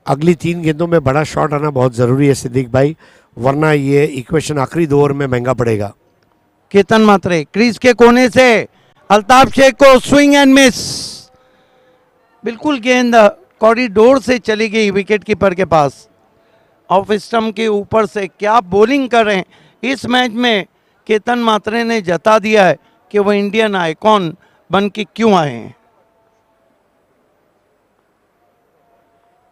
अगली 3 गेंदों में बड़ा शॉट आना बहुत जरूरी है सिद्दीक भाई, वरना ये इक्वेशन आखिरी 2 ओवर में महंगा पड़ेगा। केतन मात्रे क्रीज के कोने से अल्ताफ शेख को स्विंग एंड मिस। बिल्कुल गेंद कॉरिडोर से चली गई विकेट कीपर के पास, ऑफ स्टंप के ऊपर से। क्या बॉलिंग कर रहे हैं इस मैच में। केतन मात्रे ने जता दिया है कि वो इंडियन आइकॉन बन के क्यों आए हैं।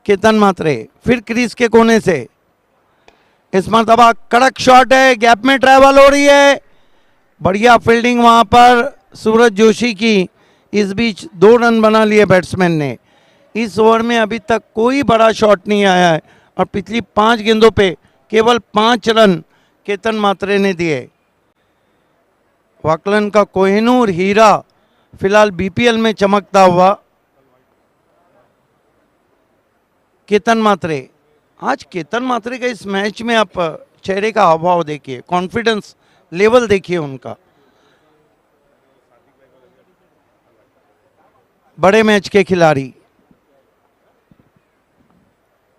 केतन मात्रे फिर क्रीज के कोने से, इस मरतबा कड़क शॉट है, गैप में ट्रैवल हो रही है, बढ़िया फील्डिंग वहां पर सूरज जोशी की। इस बीच 2 रन बना लिए बैट्समैन ने। इस ओवर में अभी तक कोई बड़ा शॉट नहीं आया है और पिछली 5 गेंदों पे केवल 5 रन केतन मात्रे ने दिए। वाकलन का कोहिनूर हीरा फिलहाल बीपीएल में चमकता हुआ केतन मात्रे। आज केतन मात्रे का इस मैच में आप चेहरे का हावभाव देखिए, कॉन्फिडेंस लेवल देखिए उनका। बड़े मैच के खिलाड़ी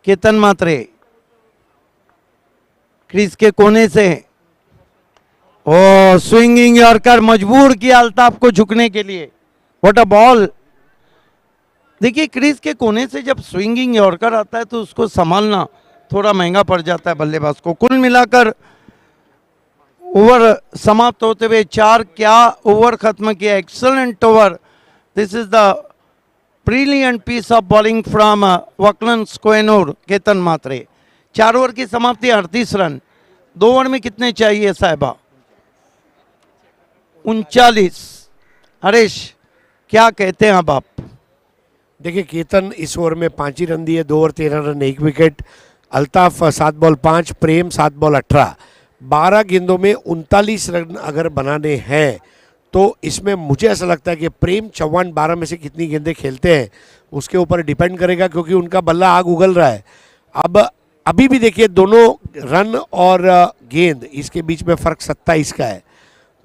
केतन मात्रे क्रीज के कोने से, ओ स्विंगिंग यॉर्कर, मजबूर किया अल्ताफ को झुकने के लिए। What a ball. देखिए क्रीज के कोने से जब स्विंगिंग यॉर्कर आता है तो उसको संभालना थोड़ा महंगा पड़ जाता है बल्लेबाज को। कुल मिलाकर ओवर समाप्त होते हुए 4 क्या ओवर खत्म किया। Excellent over. This is the brilliant piece of bowling from वकलन कोहिनूर केतन मात्रे। 4 ओवर की समाप्ति 38 रन, 2 ओवर में कितने चाहिए साहिबा? 39। हरीश क्या कहते हैं अब आप? देखिए केतन इस ओवर में 5 ही रन दिए, 2 over 13 run 1 wicket. Altaf 7 ball 5, प्रेम 7 बॉल 18। 12 गेंदों में 39 रन अगर बनाने हैं तो इसमें मुझे ऐसा लगता है कि प्रेम चौहान 12 में से कितनी गेंदें खेलते हैं उसके ऊपर डिपेंड करेगा, क्योंकि उनका बल्ला आग उगल रहा है। अब अभी भी देखिए दोनों रन और गेंद इसके बीच में फ़र्क 27 का है।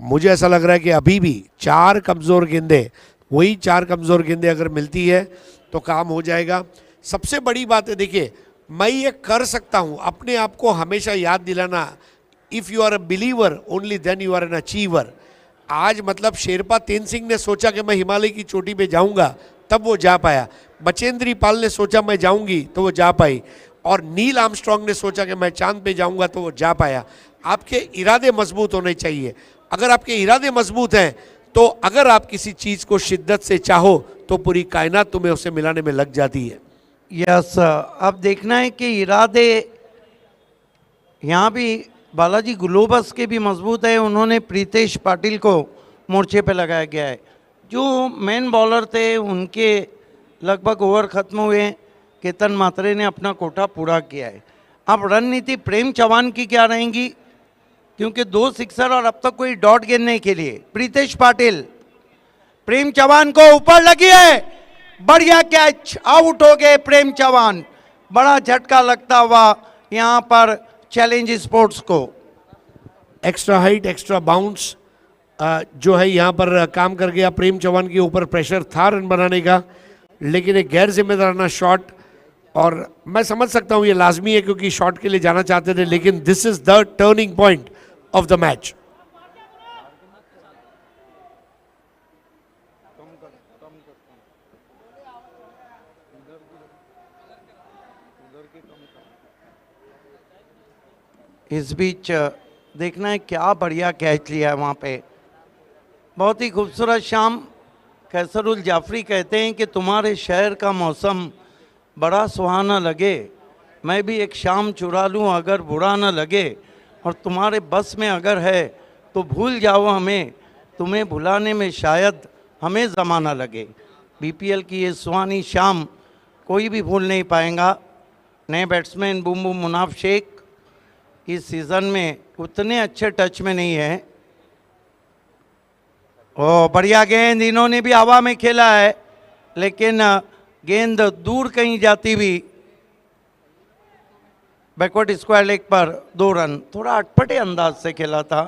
मुझे ऐसा लग रहा है कि अभी भी 4 कमज़ोर गेंदें, वही 4 कमज़ोर गेंदें अगर मिलती है तो काम हो जाएगा। सबसे बड़ी बात है, देखिए मैं ये कर सकता हूँ, अपने आप को हमेशा याद दिलाना, if you are a believer only then you are an achiever. आज मतलब शेरपा तेनसिंह ने सोचा कि मैं हिमालय की चोटी पे जाऊंगा, तब वो जा पाया। बचेंद्री पाल ने सोचा मैं जाऊंगी तो वो जा पाई, और नील आर्मस्ट्रॉन्ग ने सोचा कि मैं चांद पे जाऊंगा तो वो जा पाया। आपके इरादे मजबूत होने चाहिए। अगर आपके इरादे मजबूत हैं तो अगर आप किसी चीज़ को शिद्दत से चाहो तो पूरी कायनात तुम्हें उससे मिलाने में लग जाती है। यस, अब देखना है कि इरादे यहाँ भी बालाजी ग्लोबस के भी मजबूत है। उन्होंने प्रीतेश पाटिल को मोर्चे पे लगाया गया है। जो मेन बॉलर थे उनके लगभग ओवर ख़त्म हुए। केतन मात्रे ने अपना कोटा पूरा किया है। अब रणनीति प्रेम चौहान की क्या रहेंगी, क्योंकि 2 सिक्सर और अब तक कोई डॉट गिनने के लिए। प्रीतेश पाटिल, प्रेम चौहान को ऊपर लगी है, बढ़िया कैच, आउट हो गए प्रेम चौहान। बड़ा झटका लगता हुआ यहाँ पर चैलेंज स्पोर्ट्स को। एक्स्ट्रा हाइट एक्स्ट्रा बाउंस जो है यहाँ पर काम कर गया। प्रेम चौहान के ऊपर प्रेशर था रन बनाने का, लेकिन एक गैर जिम्मेदाराना शॉट, और मैं समझ सकता हूँ ये लाजमी है क्योंकि शॉट के लिए जाना चाहते थे, लेकिन this is the turning point of the match. इस बीच देखना है क्या बढ़िया कैच लिया है वहाँ पे। बहुत ही खूबसूरत शाम। कैसरुल जाफरी कहते हैं कि तुम्हारे शहर का मौसम बड़ा सुहाना लगे, मैं भी एक शाम चुरा लूँ अगर बुरा न लगे, और तुम्हारे बस में अगर है तो भूल जाओ हमें, तुम्हें भुलाने में शायद हमें ज़माना लगे। बीपीएल की ये सुहानी शाम कोई भी भूल नहीं पाएगा। नए batsman boom boom Munaf Shaikh इस सीज़न में उतने अच्छे टच में नहीं है। ओ बढ़िया गेंद, इन्होंने भी हवा में खेला है, लेकिन गेंद दूर कहीं जाती हुई बैकवर्ड स्क्वायर लेग पर 2 रन। थोड़ा अटपटे अंदाज से खेला था।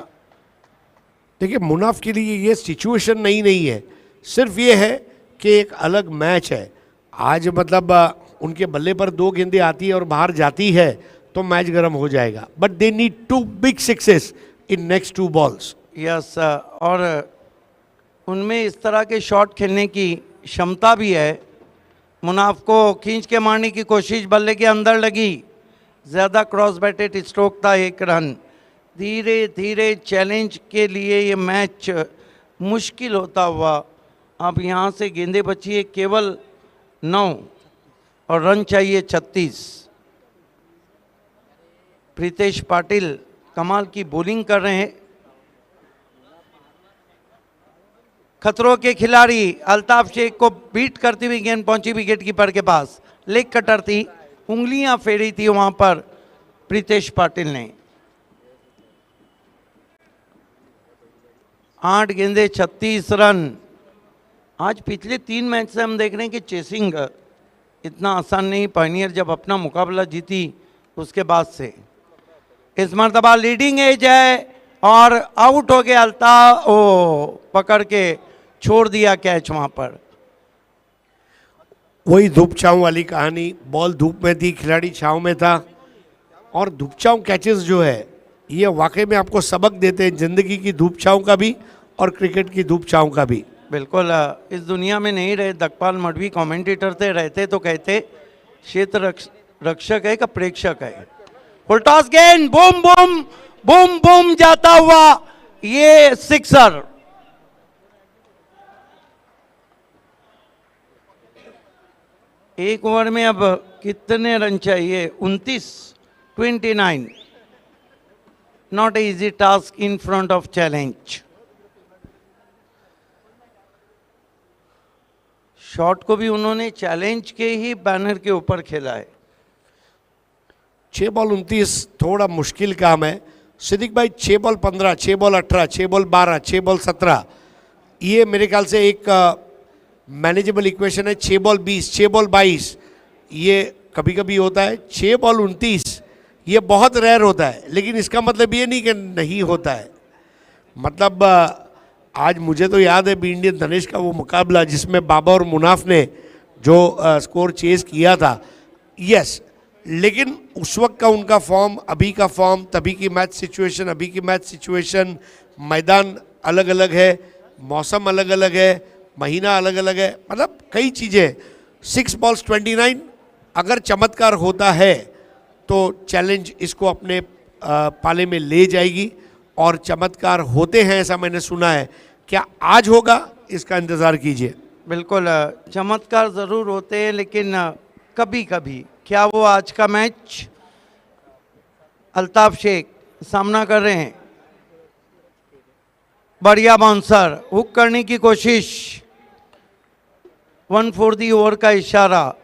देखिए मुनाफ के लिए ये सिचुएशन नहीं है, सिर्फ ये है कि एक अलग मैच है। आज मतलब उनके बल्ले पर 2 गेंदें आती है और बाहर जाती है तो मैच गर्म हो जाएगा। But they need 2 big sixes in next 2 balls. Yes, और उनमें इस तरह के शॉट खेलने की क्षमता भी है। मुनाफ को खींच के मारने की कोशिश बल्ले के अंदर लगी, ज़्यादा क्रॉस बैटेड स्ट्रोक था, 1 रन। धीरे धीरे चैलेंज के लिए ये मैच मुश्किल होता हुआ अब यहाँ से गेंदें बची है केवल 9 और रन चाहिए 36। प्रीतेश पाटिल कमाल की बॉलिंग कर रहे हैं। खतरों के खिलाड़ी अल्ताफ शेख को बीट करती हुई गेंद पहुंची विकेट कीपर के पास। लेग कटर थी, उंगलियां फेरी थी वहां पर प्रीतेश पाटिल ने। 8 गेंदे 36 रन। आज पिछले 3 मैच से हम देख रहे हैं कि चेसिंग इतना आसान नहीं, पायनियर जब अपना मुकाबला जीती उसके बाद से। इस मरतबा लीडिंग एज है और आउट हो गया अल्ताफ, ओ पकड़ के छोड़ दिया कैच वहां पर। वही धूप छाँव वाली कहानी, बॉल धूप में थी, खिलाड़ी छाँव में था, और धूप छाँव कैचेस जो है ये वाकई में आपको सबक देते हैं जिंदगी की धूप छाँव का भी और क्रिकेट की धूप छाँव का भी। बिल्कुल, इस दुनिया में नहीं रहे। दकपाल मडवी कमेंटेटर थे, रहते तो कहते क्षेत्र रक्षक है का प्रेक्षक है। फुल टॉस गेंद, बूम बूम बूम बूम जाता हुआ ये सिक्सर। एक ओवर में अब कितने रन चाहिए? 29। not an easy task in front of challenge. Shot को भी उन्होंने चैलेंज के ही बैनर के ऊपर खेला है। 6 बॉल 29 थोड़ा मुश्किल काम है सिद्दीक भाई। 6 बॉल 15, 6 बॉल 18, 6 बॉल 12, 6 बॉल 17, ये मेरे ख्याल से एक मैनेजेबल इक्वेशन है। 6 बॉल 20, 6 बॉल 22, ये कभी कभी होता है। 6 बॉल 29 ये बहुत रेयर होता है, लेकिन इसका मतलब ये नहीं कि नहीं होता है। मतलब आज मुझे तो याद है बी इंडियन धनेश का वो मुकाबला जिसमें बाबा और मुनाफ ने जो स्कोर चेस किया था, यस, लेकिन उस वक्त का उनका फॉर्म, अभी का फॉर्म, तभी की मैच सिचुएशन, अभी की मैच सिचुएशन, मैदान अलग अलग है, मौसम अलग अलग है, महीना अलग अलग है, मतलब कई चीज़ें। 6 बॉल्स 29 अगर चमत्कार होता है तो चैलेंज इसको अपने पाले में ले जाएगी, और चमत्कार होते हैं ऐसा मैंने सुना है। क्या आज होगा, इसका इंतज़ार कीजिए। बिल्कुल चमत्कार ज़रूर होते हैं, लेकिन कभी कभी, क्या वो आज का मैच? अल्ताफ शेख सामना कर रहे हैं, बढ़िया बाउंसर, हुक करने की कोशिश, 1/4 ओवर का इशारा।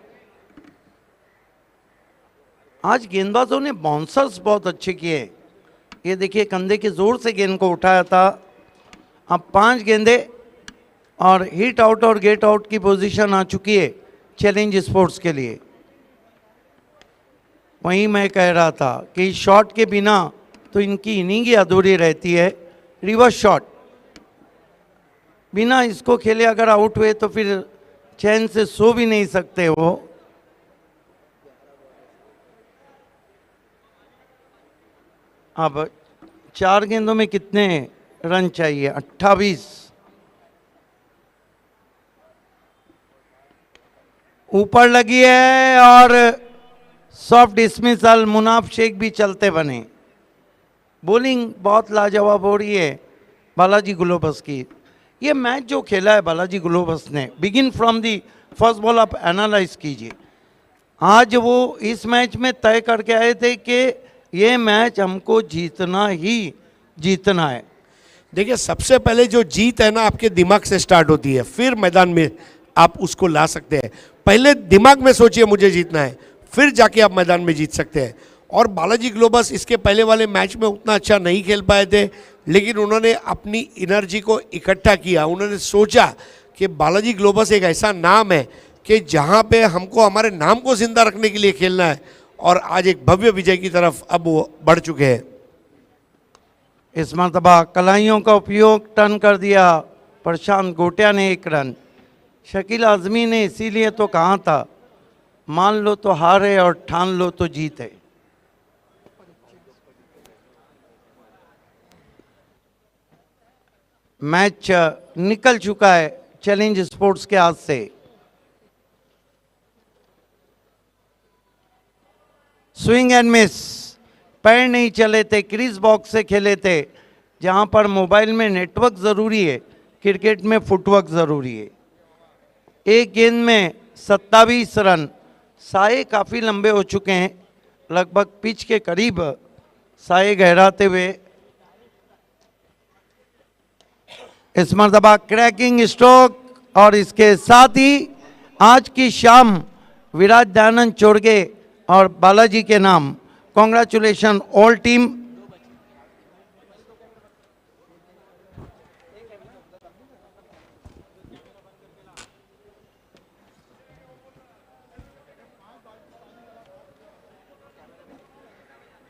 आज गेंदबाजों ने बाउंसर्स बहुत अच्छे किए। ये देखिए कंधे के जोर से गेंद को उठाया था। अब 5 गेंदे और हिट आउट और गेट आउट की पोजीशन आ चुकी है चैलेंज स्पोर्ट्स के लिए। वहीं मैं कह रहा था कि शॉट के बिना तो इनकी इनिंग ही अधूरी रहती है। रिवर्स शॉट बिना इसको खेले अगर आउट हुए तो फिर चैन से सो भी नहीं सकते वो। अब 4 गेंदों में कितने रन चाहिए? 28। ऊपर लगी है और सॉफ्ट डिसमिसल, मुनाफ शेख भी चलते बने। बॉलिंग बहुत लाजवाब हो रही है बालाजी ग्लोबस की। ये मैच जो खेला है बालाजी ग्लोबस ने, begin from the first ball आप एनालाइज कीजिए। आज वो इस मैच में तय करके आए थे कि ये मैच हमको जीतना ही जीतना है। देखिए, सबसे पहले जो जीत है ना आपके दिमाग से स्टार्ट होती है, फिर मैदान में आप उसको ला सकते हैं। पहले दिमाग में सोचिए मुझे जीतना है, फिर जाके आप मैदान में जीत सकते हैं। और बालाजी ग्लोबस इसके पहले वाले मैच में उतना अच्छा नहीं खेल पाए थे, लेकिन उन्होंने अपनी एनर्जी को इकट्ठा किया। उन्होंने सोचा कि बालाजी ग्लोबस एक ऐसा नाम है कि जहाँ पे हमको हमारे नाम को जिंदा रखने के लिए खेलना है, और आज एक भव्य विजय की तरफ अब वो बढ़ चुके हैं। इस मरतबा कलाइयों का उपयोग टर्न कर दिया प्रशांत गोटिया ने 1 रन। शकील आजमी ने इसीलिए तो कहा था, मान लो तो हार है और ठान लो तो जीत है। मैच निकल चुका है चैलेंज स्पोर्ट्स के हाथ से। स्विंग एंड मिस, पैर नहीं चले थे, क्रीज बॉक्स से खेले थे। जहां पर मोबाइल में नेटवर्क ज़रूरी है, क्रिकेट में फुटवर्क ज़रूरी है। एक गेंद में 27 रन। साए काफ़ी लंबे हो चुके हैं, लगभग पिच के करीब साए गहराते हुए। इस मरतबा क्रैकिंग स्ट्रोक, और इसके साथ ही आज की शाम विराट दयानंद चोरगे और बालाजी के नाम कॉन्ग्रेचुलेशन ऑल टीम।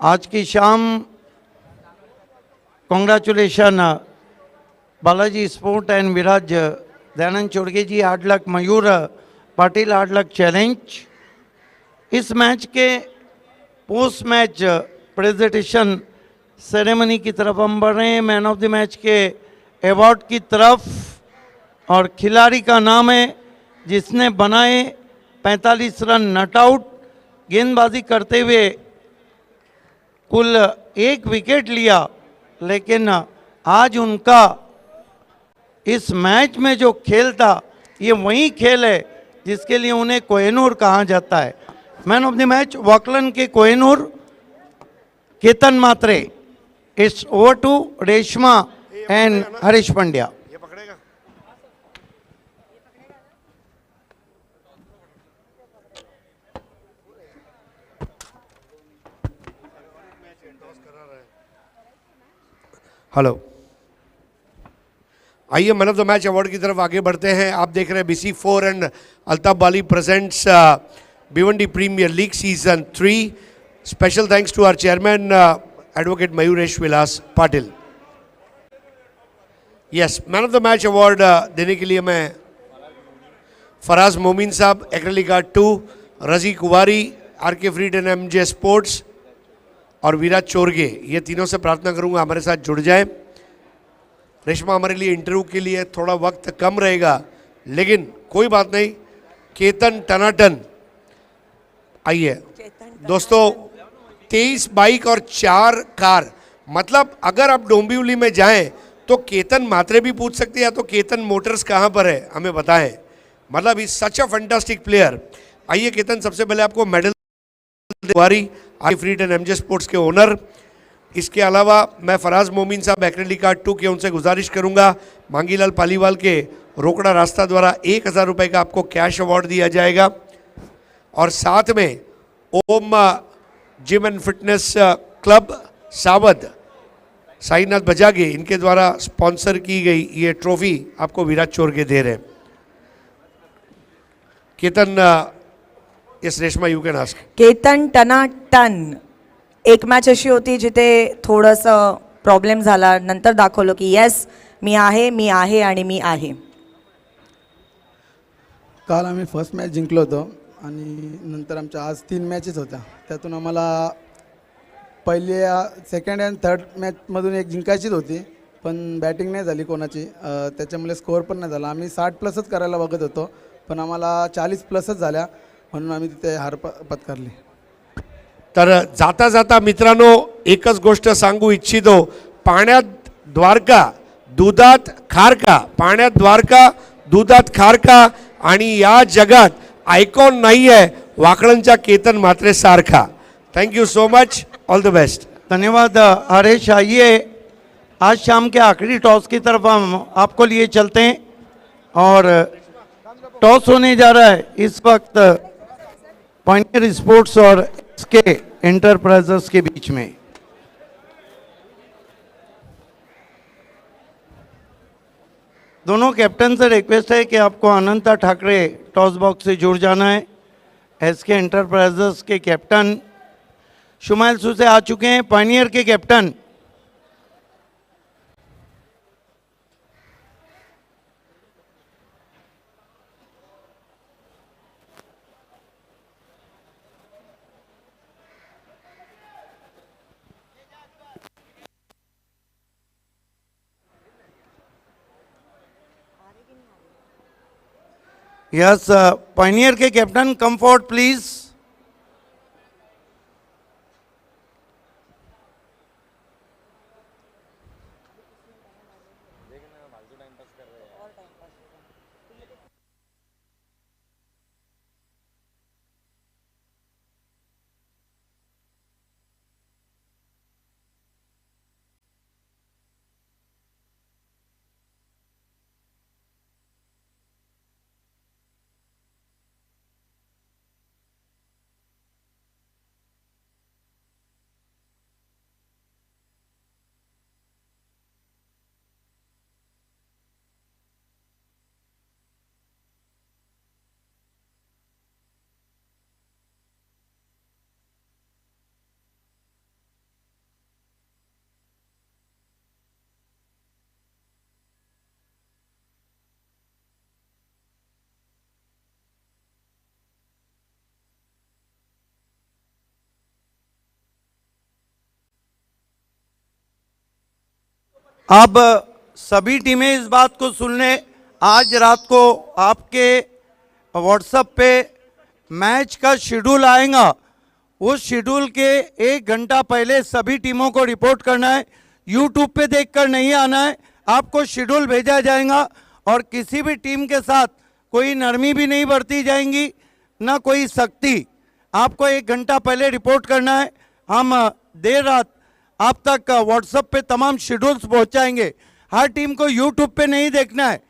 आज की शाम congratulation Balaji sport and Viraj Dayanand Chorge ji, hard luck Mayur Patil, hard luck challenge. इस मैच के पोस्ट मैच प्रेजेंटेशन सेरेमनी की तरफ हम बढ़ रहे हैं, मैन ऑफ द मैच के अवार्ड की तरफ। और खिलाड़ी का नाम है जिसने बनाए 45 रन नॉट आउट, गेंदबाजी करते हुए कुल 1 विकेट लिया। लेकिन आज उनका इस मैच में जो खेल था, ये वही खेल है जिसके लिए उन्हें कोहिनूर कहा जाता है। मैन ऑफ द मैच वॉकलन के कोहिनूर केतन मात्रे। It's over to Reshma and Harish Pandya. ये पकड़ेगा। हेलो, आइए man of the match award की तरफ आगे बढ़ते हैं। आप देख रहे हैं BC4 and Altaf Bali presents Bhiwandi premier league season 3। Special thanks to our chairman advocate Mayuresh Vilas Patil. Yes, man of the match award देने के लिए मैं फराज मोमिन साहब, acrylic art 2, Raji Kuwari, RK freed and MJ sports और विराज चोरगे, ये तीनों से प्रार्थना करूंगा हमारे साथ जुड़ जाए। रेशमा, हमारे लिए इंटरव्यू के लिए थोड़ा वक्त कम रहेगा, लेकिन कोई बात नहीं। केतन टनाटन, आइए दोस्तों। 23 बाइक और 4 कार, मतलब अगर आप डोंबिवली में जाएं तो केतन मात्रे भी पूछ सकते हैं या तो केतन मोटर्स कहाँ पर है हमें बताएं। मतलब is such a fantastic player. आइए केतन, सबसे पहले आपको medal Tiwari, RK freed and MJ sports के ओनर। इसके अलावा मैं फराज मोमिन साहब, एक्रेलिक आर्ट 2 के, उनसे गुजारिश करूंगा मांगीलाल पालीवाल के रोकड़ा रास्ता द्वारा 1000 रुपये का आपको कैश अवार्ड दिया जाएगा। और साथ में ओम जिम एंड फिटनेस क्लब सावध, साईनाथ बजागे, इनके द्वारा स्पॉन्सर की गई ये ट्रॉफी आपको विराट चोरगे दे रहे हैं। Ketan, yes Reshma, you can ask. Ketan टनाटन, एक मॅच अशी होती जिथे थोडंसं प्रॉब्लेम झाला, नंतर दाखवलं की येस मी आहे आणि मी आहे। काल आम्ही फर्स्ट मॅच जिंकलो होतो आणि नंतर आमच्या आज 3 मॅचेस होत्या, त्यातून आम्हाला पहिल्या सेकंड अँड थर्ड मॅचमधून एक जिंकायचीच होती, पण बॅटिंग नाही झाली कोणाची, त्याच्यामुळे स्कोअर पण नाही झाला। आम्ही 60 प्लसच करायला बघत होतो, पण आम्हाला 40 प्लसच झाल्या, म्हणून आम्ही तिथे हार पत्करली। तर जाता जाता मित्रांनो एकच गोष्ट सांगू इच्छितो, पाण्यात द्वारका दुधात खारका, पाण्यात द्वारका दुधात खारका, आणि या जगात आयकॉन नाही आहे वाकळंच्या केतन मात्रे सारखा। Thank you so much, all the best. धन्यवाद हरीश। आइए आज शाम के आखिरी टॉस की तरफ हम आपको लिए चलते हैं और टॉस होने जा रहा है इस वक्त पायनियर स्पोर्ट्स और SK एंटरप्राइजेस के बीच में। दोनों कैप्टन से रिक्वेस्ट है कि आपको अनंता ठाकरे टॉस बॉक्स से जुड़ जाना है। SK एंटरप्राइजेस के कैप्टन शुमाइल सूसे आ चुके हैं। पायनियर के कैप्टन यस, पायनियर के कैप्टन कम फॉरवर्ड प्लीज। अब सभी टीमें इस बात को सुन लें, आज रात को आपके व्हाट्सएप पे मैच का शेड्यूल आएगा, उस शेड्यूल के 1 घंटा पहले सभी टीमों को रिपोर्ट करना है। यूट्यूब पे देखकर नहीं आना है, आपको शेड्यूल भेजा जाएगा और किसी भी टीम के साथ कोई नरमी भी नहीं बरती जाएंगी, ना कोई सख्ती। आपको 1 घंटा पहले रिपोर्ट करना है। हम देर रात आप तक व्हाट्सएप पे तमाम शेड्यूल्स पहुंचाएंगे। हर टीम को यूट्यूब पे नहीं देखना है,